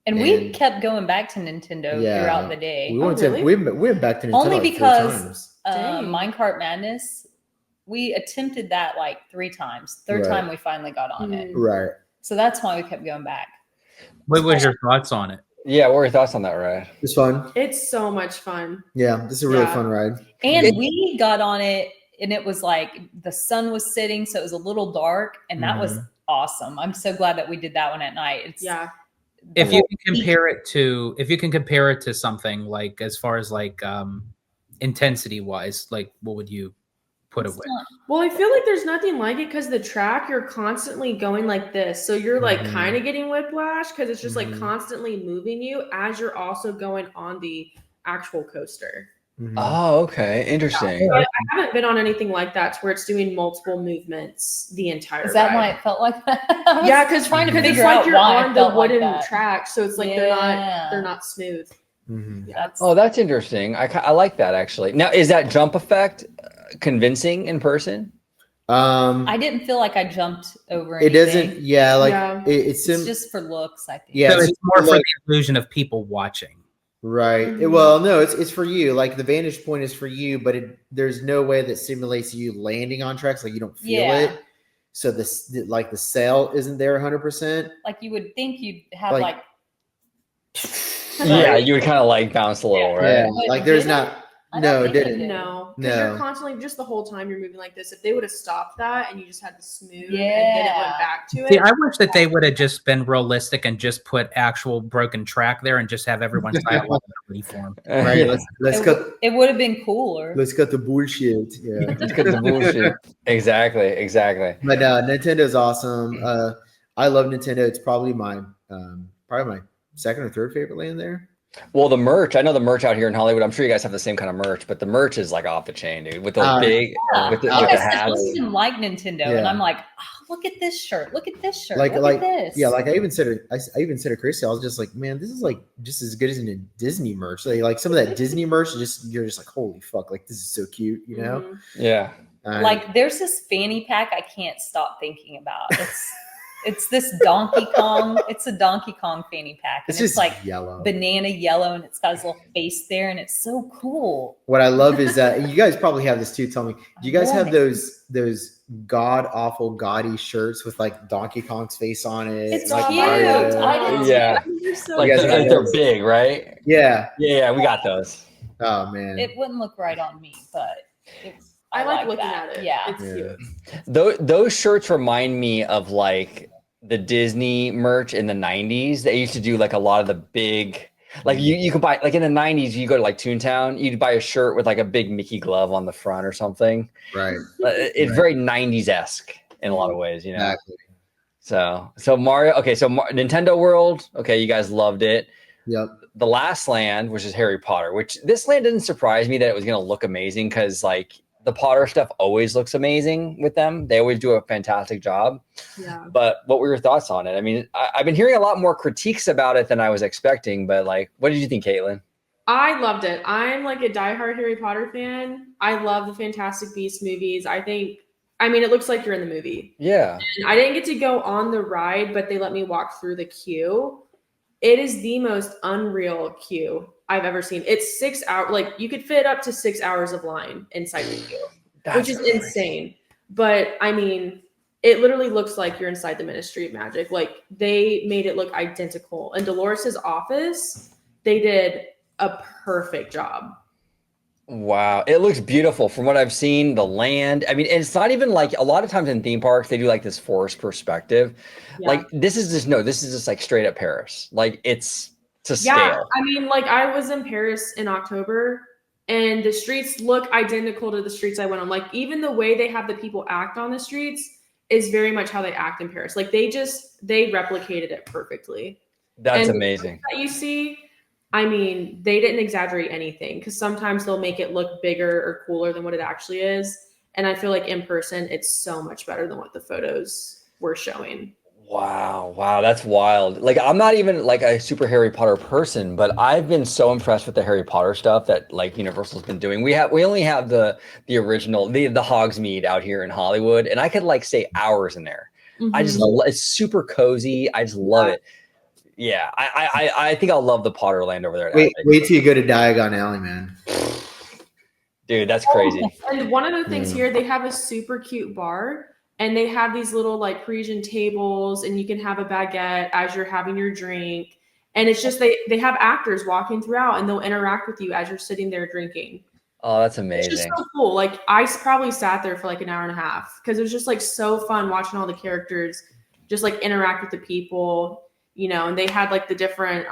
Speaker 2: And we kept going back to Nintendo throughout the day.
Speaker 4: We went back to Nintendo
Speaker 2: only
Speaker 4: like
Speaker 2: because Minecart Madness, we attempted that like 3 times. Third time we finally got on it.
Speaker 4: Right.
Speaker 2: So that's why we kept going back.
Speaker 5: What was your thoughts on it?
Speaker 1: Yeah, what were your thoughts on that ride?
Speaker 4: It's fun.
Speaker 3: It's so much fun.
Speaker 4: Yeah, this is a really fun ride.
Speaker 2: And we got on it and it was like the sun was sitting, so it was a little dark, and that was awesome. I'm so glad that we did that one at night.
Speaker 5: If you can compare it to something like as far as like intensity wise, like what would you put it with?
Speaker 3: Well, I feel like there's nothing like it because the track, you're constantly going like this. So you're like kind of getting whiplash because it's just like constantly moving you as you're also going on the actual coaster.
Speaker 1: Oh, okay. Interesting.
Speaker 3: Yeah. But I haven't been on anything like that where it's doing multiple movements the entire
Speaker 2: Is that
Speaker 3: ride.
Speaker 2: why it felt like that?
Speaker 3: Yeah, because it's like you're on the wooden track, so it's like
Speaker 2: Yeah.
Speaker 3: they're not smooth.
Speaker 1: That's interesting. I like that actually. Now, is that jump effect convincing in person?
Speaker 2: I didn't feel like I jumped over anything.
Speaker 4: It doesn't. Yeah, like it's
Speaker 2: just for looks. I think.
Speaker 5: Yeah, so it's more for the illusion of people watching.
Speaker 4: Right. Well, no, it's for you. Like the vantage point is for you, but there's no way that simulates you landing on tracks. Like you don't feel it. So the sail isn't there 100%.
Speaker 2: Like you would think you'd have like
Speaker 1: yeah, you would kind of like bounce a little, right?
Speaker 4: Yeah, like there's not. No, it didn't.
Speaker 3: No, because you're constantly just the whole time you're moving like this. If they would have stopped that and you just had the smooth and then it went back to it.
Speaker 5: See, I wish that they would have just been realistic and just put actual broken track there and just have everyone's dialogue in reform.
Speaker 4: Right. Let's cut.
Speaker 2: It would have been cooler.
Speaker 4: Let's cut the bullshit. Yeah.
Speaker 1: Let's cut the bullshit. Exactly. But
Speaker 4: Nintendo's awesome. I love Nintendo. It's probably my second or third favorite land there.
Speaker 1: Well, the merch, I know the merch out here in Hollywood. I'm sure you guys have the same kind of merch, but the merch is like off the chain, dude. With those big, with the hats.
Speaker 2: I don't even like Nintendo, and I'm like, oh, look at this shirt. Look at this shirt.
Speaker 4: Look
Speaker 2: at this.
Speaker 4: Yeah, like I even said to Chrissy, I was just like, man, this is like just as good as a Disney merch. Like some of that Disney merch, you're just like, holy fuck, like this is so cute, you know?
Speaker 1: Yeah.
Speaker 2: Like there's this fanny pack I can't stop thinking about. It's this Donkey Kong. It's a Donkey Kong fanny pack. And it's like
Speaker 4: yellow,
Speaker 2: banana yellow, and it's got his little face there, and it's so cool.
Speaker 4: What I love is that you guys probably have this too. Tell me, do you guys have those god awful gaudy shirts with like Donkey Kong's face on it?
Speaker 2: It's
Speaker 4: like
Speaker 2: cute.
Speaker 4: Mario?
Speaker 1: Like they're big, right?
Speaker 4: Yeah.
Speaker 1: We got those.
Speaker 4: Oh man,
Speaker 2: it wouldn't look right on me, but
Speaker 3: I like looking at it.
Speaker 2: Yeah,
Speaker 3: it's cute.
Speaker 1: Those shirts remind me of like the Disney merch in the 90s. They used to do like a lot of the big, like you could buy, like in the 90s, you go to like Toontown, you'd buy a shirt with like a big Mickey glove on the front or something.
Speaker 4: Right.
Speaker 1: It's very 90s-esque in a lot of ways, you know?
Speaker 4: Exactly.
Speaker 1: So Mario, okay, so Nintendo World, okay, you guys loved it.
Speaker 4: Yep.
Speaker 1: The last land, which is Harry Potter, which this land didn't surprise me that it was going to look amazing because like the Potter stuff always looks amazing with them. They always do a fantastic job.
Speaker 3: Yeah.
Speaker 1: But what were your thoughts on it? I mean, I've been hearing a lot more critiques about it than I was expecting, but like, what did you think, Kaitlin?
Speaker 3: I loved it. I'm like a diehard Harry Potter fan. I love the Fantastic Beasts movies. I mean, it looks like you're in the movie.
Speaker 1: Yeah.
Speaker 3: And I didn't get to go on the ride, but they let me walk through the queue. It is the most unreal queue I've ever seen. It's 6 hours. Like you could fit up to 6 hours of line inside the queue, which is insane. But I mean, it literally looks like you're inside the Ministry of Magic. Like they made it look identical. And Dolores's office, they did a perfect job.
Speaker 1: Wow. It looks beautiful from what I've seen, the land. I mean, it's not even like a lot of times in theme parks, they do like this forest perspective. Yeah. Like this is just like straight up Paris. Like it's to scale.
Speaker 3: Yeah. I mean, like I was in Paris in October and the streets look identical to the streets I went on. Like even the way they have the people act on the streets is very much how they act in Paris. Like they replicated it perfectly.
Speaker 1: That's amazing.
Speaker 3: That you see, I mean, they didn't exaggerate anything because sometimes they'll make it look bigger or cooler than what it actually is. And I feel like in person, it's so much better than what the photos were showing.
Speaker 1: Wow. That's wild. Like, I'm not even like a super Harry Potter person, but I've been so impressed with the Harry Potter stuff that like Universal's been doing. We only have the original, the Hogsmeade out here in Hollywood, and I could like stay hours in there. Mm-hmm. I just it's super cozy. I just love it. Yeah, I think I'll love the Potter land over there.
Speaker 4: Wait till you go to Diagon Alley, man.
Speaker 1: Dude, that's crazy.
Speaker 3: And one of the things here, they have a super cute bar, and they have these little like Parisian tables, and you can have a baguette as you're having your drink. And it's just they have actors walking throughout, and they'll interact with you as you're sitting there drinking.
Speaker 1: Oh, that's
Speaker 3: It's just
Speaker 1: amazing.
Speaker 3: so cool. Like I probably sat there for like an hour and a half because it was just like so fun watching all the characters just like interact with the people, and they had like the different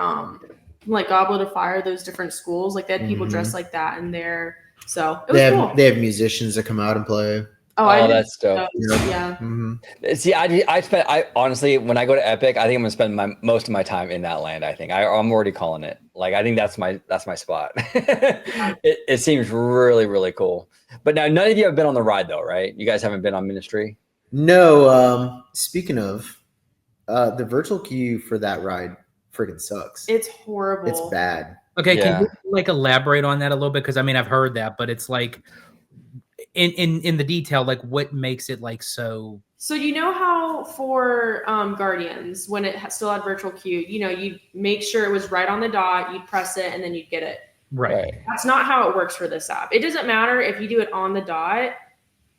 Speaker 3: like Goblet of Fire, those different schools, like they had people dressed like that in there. So it was cool.
Speaker 4: They have musicians that come out and play.
Speaker 3: Oh,
Speaker 1: That's dope.
Speaker 3: Yeah.
Speaker 4: Mm-hmm.
Speaker 1: See, I honestly, when I go to Epic, I think I'm gonna spend most of my time in that land. I think I'm already calling it. Like, I think that's my spot. It seems really, really cool. But now, none of you have been on the ride though, right? You guys haven't been on Ministry.
Speaker 4: No. Speaking of, the virtual queue for that ride freaking sucks.
Speaker 3: It's horrible.
Speaker 4: It's bad.
Speaker 5: Okay,
Speaker 1: Yeah.
Speaker 5: can you like elaborate on that a little bit? Because I mean, I've heard that, but it's like in the detail, like what makes it like so.
Speaker 3: So you know how for Guardians, when it still had virtual queue, you'd make sure it was right on the dot, you'd press it, and then you'd get it.
Speaker 5: Right.
Speaker 3: That's not how it works for this app. It doesn't matter if you do it on the dot.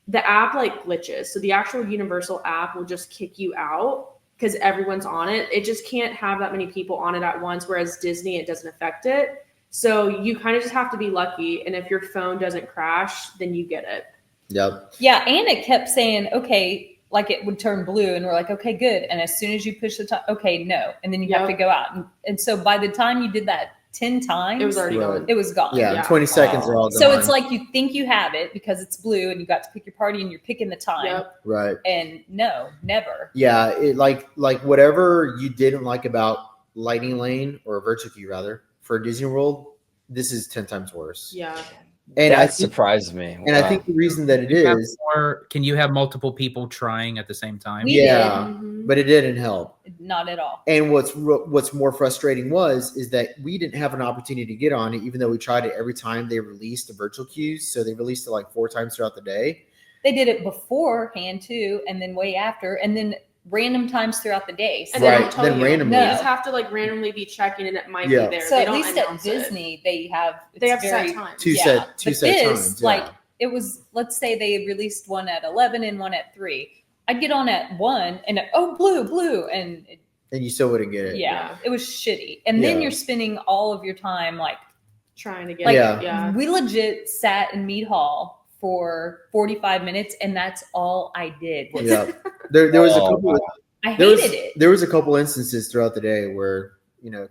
Speaker 3: The app like glitches. So the actual Universal app will just kick you out because everyone's on it. It just can't have that many people on it at once, whereas Disney, it doesn't affect it. So you kind of just have to be lucky. And if your phone doesn't crash, then you get it.
Speaker 4: Yep.
Speaker 2: Yeah, and it kept saying, okay, like it would turn blue, and we're like, okay, good. And as soon as you push the time, okay, no. And then you have to go out. And so by the time you did that 10 times,
Speaker 3: it was already gone.
Speaker 2: It was gone.
Speaker 4: Yeah, 20 seconds are all gone.
Speaker 2: So it's like you think you have it because it's blue and you got to pick your party and you're picking the time.
Speaker 3: Yep.
Speaker 4: Right.
Speaker 2: And no, never.
Speaker 4: Yeah, it like whatever you didn't like about Lightning Lane or Virtual Queue rather for Disney World, this is 10 times worse.
Speaker 3: Yeah.
Speaker 4: And
Speaker 1: That surprised me.
Speaker 4: And I think the reason that it is,
Speaker 5: can you have multiple people trying at the same time?
Speaker 4: yeah, but it didn't help.
Speaker 2: Not at all.
Speaker 4: And what's more frustrating is that we didn't have an opportunity to get on it, even though we tried it every time they released the virtual queues. So they released it like 4 times throughout the day.
Speaker 2: They did it beforehand too, and then way after, and then random times throughout the day. So
Speaker 3: And they don't tell you.
Speaker 4: randomly.
Speaker 3: You just have to like randomly be checking, and it might be there.
Speaker 2: So
Speaker 3: they
Speaker 2: at
Speaker 3: don't
Speaker 2: least at
Speaker 3: announce it.
Speaker 2: Disney, they have
Speaker 3: set times.
Speaker 4: Two set times. Yeah.
Speaker 2: Like it was, let's say they released one at 11 and one at 3. I'd get on at 1 and blue, and
Speaker 4: you still wouldn't get it.
Speaker 2: Yeah, it was shitty. And then you're spending all of your time like
Speaker 3: trying to get
Speaker 2: like,
Speaker 3: it. Yeah.
Speaker 2: We legit sat in Mead Hall for 45 minutes, and that's all I did.
Speaker 4: There was a couple.
Speaker 2: I hated it.
Speaker 4: There was a couple instances throughout the day where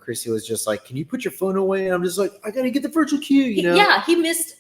Speaker 4: Chrissy was just like, "Can you put your phone away?" And I'm just like, "I gotta get the virtual queue."
Speaker 2: Yeah, he missed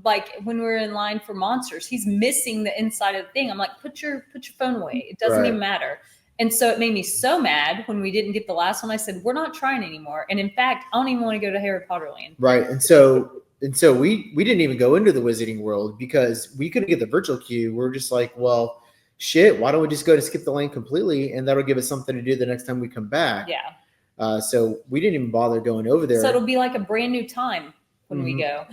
Speaker 2: like when we were in line for Monsters, he's missing the inside of the thing. I'm like, put your phone away. It doesn't even matter. And so it made me so mad when we didn't get the last one. I said, we're not trying anymore. And in fact, I don't even want to go to Harry Potter Land.
Speaker 4: Right. And so we didn't even go into the Wizarding World because we couldn't get the virtual queue. We're just like, well, shit, why don't we just go to skip the lane completely? And that'll give us something to do the next time we come back.
Speaker 2: Yeah.
Speaker 4: So we didn't even bother going over there.
Speaker 2: So it'll be like a brand new time when we go.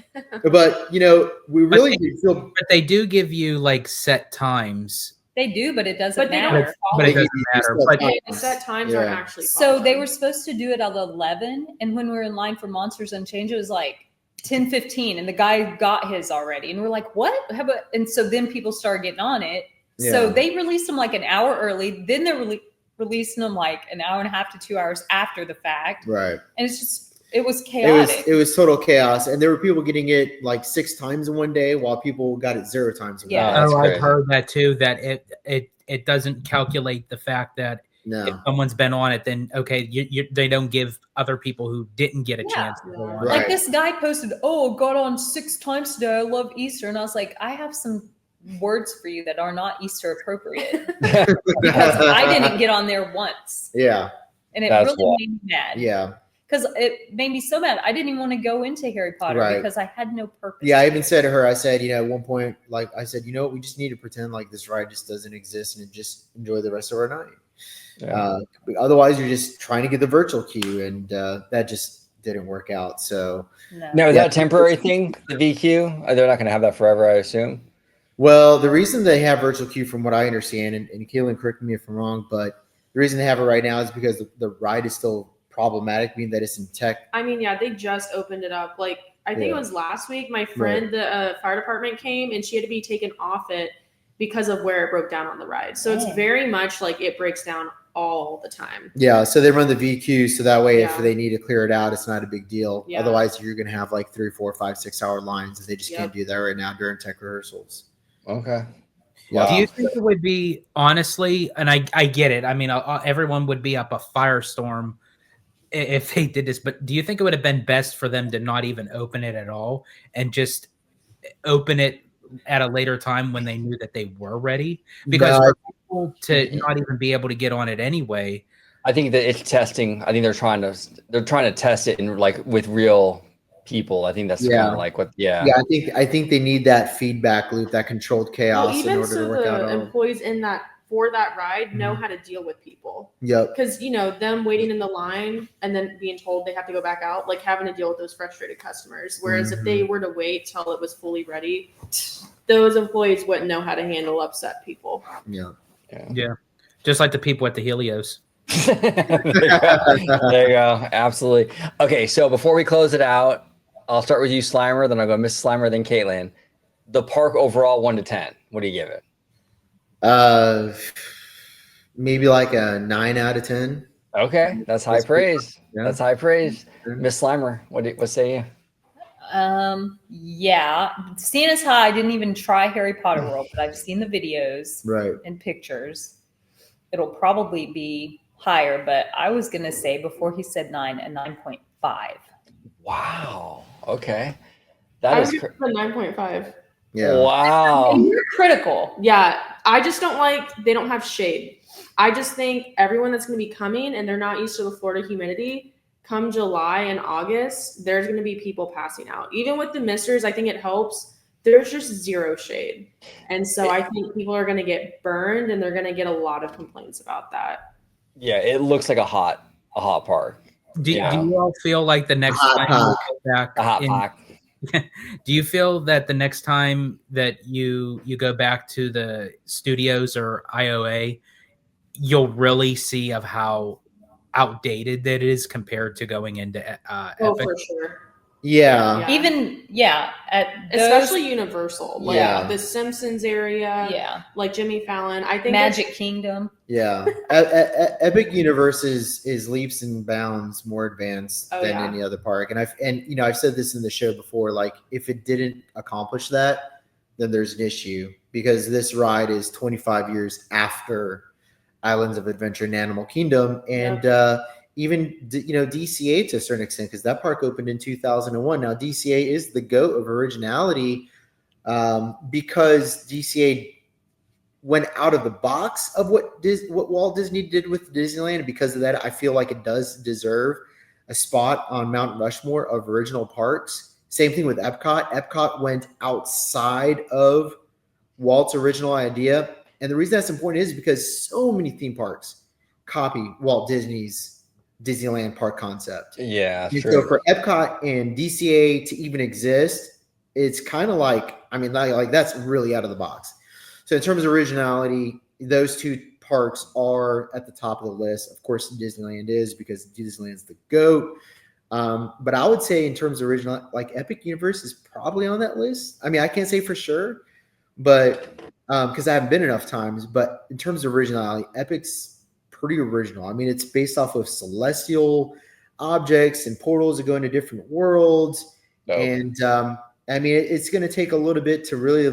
Speaker 4: But, we really do feel.
Speaker 5: But they do give you like set times.
Speaker 2: They do, but it doesn't
Speaker 3: But they don't
Speaker 2: matter.
Speaker 5: But it doesn't matter. But
Speaker 3: The set times aren't actually
Speaker 2: So
Speaker 3: followed.
Speaker 2: they were supposed to do it at 11. And when we were in line for Monsters Unchained, it was like 10:15, and the guy got his already. And we're like, what? And so then people started getting on it.
Speaker 4: Yeah.
Speaker 2: So they released them like an hour early. Then they're releasing them like an hour and a half to 2 hours after the fact.
Speaker 4: Right.
Speaker 2: And it's just, it was chaotic.
Speaker 4: It was total chaos. And there were people getting it like 6 times in one day while people got it 0 times in one day.
Speaker 5: Oh, I've heard that too, that it doesn't calculate the fact that if someone's been on it, then okay, they don't give other people who didn't get a chance to go on.
Speaker 2: Like this guy posted, got on 6 times today. I love Easter. And I was like, I have some words for you that are not Easter appropriate because I didn't get on there once.
Speaker 4: Yeah.
Speaker 2: And it really made me mad.
Speaker 4: Yeah.
Speaker 2: Because it made me so mad. I didn't even want to go into Harry Potter because I had no purpose.
Speaker 4: Yeah, I even said to her, I said, at one point, like I said, we just need to pretend like this ride just doesn't exist and just enjoy the rest of our night. Yeah. Otherwise, you're just trying to get the virtual queue, and that just didn't work out. So
Speaker 1: now, is that a temporary thing, the VQ? They're not going to have that forever, I assume.
Speaker 4: Well, the reason they have virtual queue, from what I understand, and Kaitlin, correct me if I'm wrong, but the reason they have it right now is because the ride is still problematic, meaning that it's in tech.
Speaker 3: I mean, yeah, they just opened it up. Like, I think it was last week. My friend, the fire department came, and she had to be taken off it because of where it broke down on the ride. So it's very much like it breaks down all the time.
Speaker 4: Yeah, so they run the VQ, so that way if
Speaker 3: Yeah.
Speaker 4: they need to clear it out, it's not a big deal.
Speaker 3: Yeah.
Speaker 4: Otherwise, you're going to have like 3, 4, 5, 6 hour lines, and they just can't
Speaker 3: Yep.
Speaker 4: do that right now during tech rehearsals.
Speaker 1: Okay.
Speaker 4: Yeah.
Speaker 5: Do you think it would be, honestly, and I get it. I mean, everyone would be up a firestorm if they did this, but do you think it would have been best for them to not even open it at all and just open it at a later time when they knew that they were ready? Because
Speaker 4: No,
Speaker 5: for people to not even be able to get on it anyway.
Speaker 1: I think that it's testing. I think they're trying to test it in like with real people. I think that's kind of like what. Yeah.
Speaker 4: Yeah, I think they need that feedback loop, that controlled chaos
Speaker 3: Well,
Speaker 4: in
Speaker 3: even
Speaker 4: order
Speaker 3: so
Speaker 4: to work out
Speaker 3: the
Speaker 4: all.
Speaker 3: employees for that ride know how to deal with people.
Speaker 4: Yep.
Speaker 3: Because, them waiting in the line and then being told they have to go back out, like having to deal with those frustrated customers. Whereas if they were to wait till it was fully ready, those employees wouldn't know how to handle upset people.
Speaker 4: Yeah.
Speaker 5: Yeah. Just like the people at the Helios.
Speaker 1: There you go. Absolutely. Okay, so before we close it out, I'll start with you, Slimer, then I'll go Miss Slimer, then Kaitlin. The park overall, 1 to 10. What do you give it?
Speaker 4: Maybe like a 9 out of 10.
Speaker 1: Okay, that's high praise.
Speaker 4: Yeah.
Speaker 1: That's high praise.
Speaker 4: Yeah.
Speaker 1: Miss Slimer, what say you?
Speaker 2: Yeah. Seeing as how I didn't even try Harry Potter World, but I've seen the videos
Speaker 4: Right.
Speaker 2: and pictures. It'll probably be higher, but I was gonna say before he said 9, a 9.5.
Speaker 1: Wow. Okay.
Speaker 3: I
Speaker 1: That
Speaker 3: was
Speaker 1: is
Speaker 3: going to 9.5.
Speaker 4: Yeah.
Speaker 1: wow.
Speaker 2: And you're critical.
Speaker 3: Yeah, I just don't they don't have shade. I just think everyone that's going to be coming and they're not used to the Florida humidity, come July and August, there's going to be people passing out. Even with the misters, I think it helps. There's just zero shade. And so I think people are going to get burned and they're going to get a lot of complaints about that.
Speaker 1: Yeah, it looks like a hot park.
Speaker 5: Do you all feel like the next time you go back
Speaker 1: A hot park.
Speaker 5: do you feel that the next time that you go back to the studios or IOA, you'll really see of how outdated that is compared to going into
Speaker 3: Oh,
Speaker 5: Epic?
Speaker 3: for sure.
Speaker 4: Yeah.
Speaker 2: Even at those,
Speaker 3: Especially Universal. Like
Speaker 4: Yeah.
Speaker 3: the Simpsons area, like Jimmy Fallon. I think
Speaker 2: Magic Kingdom.
Speaker 4: Yeah. Epic Universe is leaps and bounds more advanced than any other park. And I've said this in the show before, like if it didn't accomplish that, then there's an issue because this ride is 25 years after Islands of Adventure and Animal Kingdom. And even DCA to a certain extent, because that park opened in 2001. Now DCA is the GOAT of originality because DCA went out of the box of what Walt Disney did with Disneyland, and because of that, I feel like it does deserve a spot on Mount Rushmore of original parks. Same thing with Epcot. Epcot went outside of Walt's original idea, and the reason that's important is because so many theme parks copy Walt Disney's Disneyland park concept.
Speaker 1: Yeah,
Speaker 4: and
Speaker 1: true.
Speaker 4: so for Epcot and DCA to even exist, it's kind of like that's really out of the box. So in terms of originality, those two parks are at the top of the list. Of course, Disneyland is because Disneyland's the GOAT. But I would say in terms of original, like Epic Universe is probably on that list. I mean, I can't say for sure, but because I haven't been enough times. But in terms of originality, Epic's pretty original. I mean, it's based off of celestial objects and portals that go into different worlds.
Speaker 1: Dope.
Speaker 4: And I mean, it's going to take a little bit to really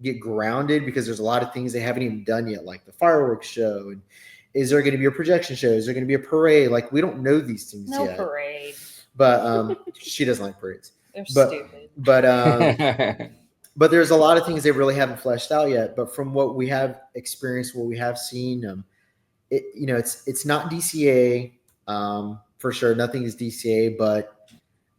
Speaker 4: get grounded because there's a lot of things they haven't even done yet, like the fireworks show. And is there going to be a projection show? Is there going to be a parade? Like, we don't know these things
Speaker 2: No
Speaker 4: yet.
Speaker 2: parade.
Speaker 4: But she doesn't like parades.
Speaker 2: They're
Speaker 4: But-
Speaker 2: stupid.
Speaker 4: But there's a lot of things they really haven't fleshed out yet. But from what we have experienced, what we have seen, it's not DCA for sure. Nothing is DCA, but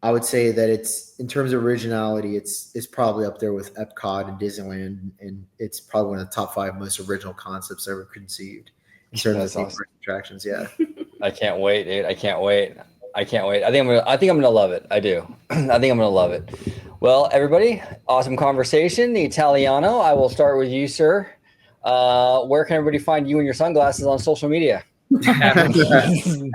Speaker 4: I would say that it's in terms of originality, it's probably up there with Epcot and Disneyland, and it's probably one of the top 5 most original concepts ever conceived in terms
Speaker 1: That's
Speaker 4: of theme
Speaker 1: awesome.
Speaker 4: park attractions. Yeah,
Speaker 1: I can't wait, dude. I can't wait. I think I'm gonna love it. I do. I think I'm gonna love it. Well, everybody, awesome conversation. The Italiano. I will start with you, sir. Where can everybody find you and your sunglasses on social media?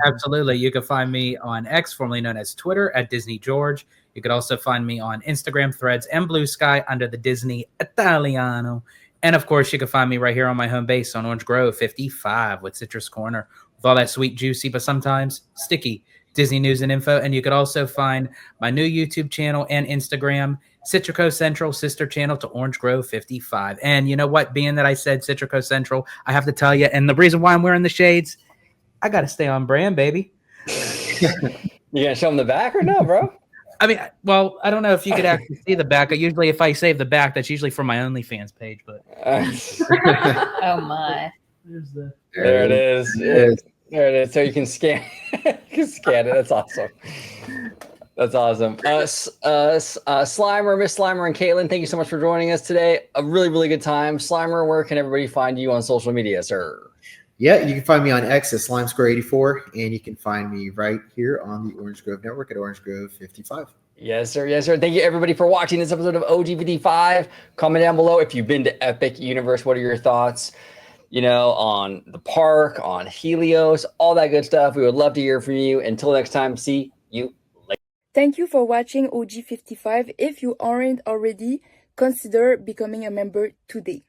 Speaker 5: Absolutely. You can find me on X, formerly known as Twitter, at Disney George. You could also find me on Instagram, Threads, and Blue Sky under the Disney Italiano. And of course, you can find me right here on my home base on Orange Grove 55 with Citrus Corner with all that sweet, juicy, but sometimes sticky Disney news and info. And you could also find my new YouTube channel and Instagram, Citrico Central, sister channel to Orange Grove 55. And you know what? Being that I said Citrico Central, I have to tell you, and the reason why I'm wearing the shades, I got to stay on brand, baby.
Speaker 1: You gonna show them the back or no, bro?
Speaker 5: I mean, well, I don't know if you could actually see the back. Usually, if I save the back, that's usually for my OnlyFans page. But
Speaker 2: Oh my.
Speaker 1: There it is. There it is. So you can scan. You can scan it. That's awesome. That's awesome. Slimer, Miss Slimer and Kaitlin, thank you so much for joining us today. A really, really good time. Slimer, where can everybody find you on social media, sir?
Speaker 4: Yeah, you can find me on X at SlimesCore84, and you can find me right here on the Orange Grove Network at Orange Grove 55.
Speaker 1: Yes, sir. Yes, sir. Thank you, everybody, for watching this episode of OG55. Comment down below if you've been to Epic Universe. What are your thoughts, on the park, on Helios, all that good stuff. We would love to hear from you. Until next time, see you later.
Speaker 7: Thank you for watching OG55. If you aren't already, consider becoming a member today.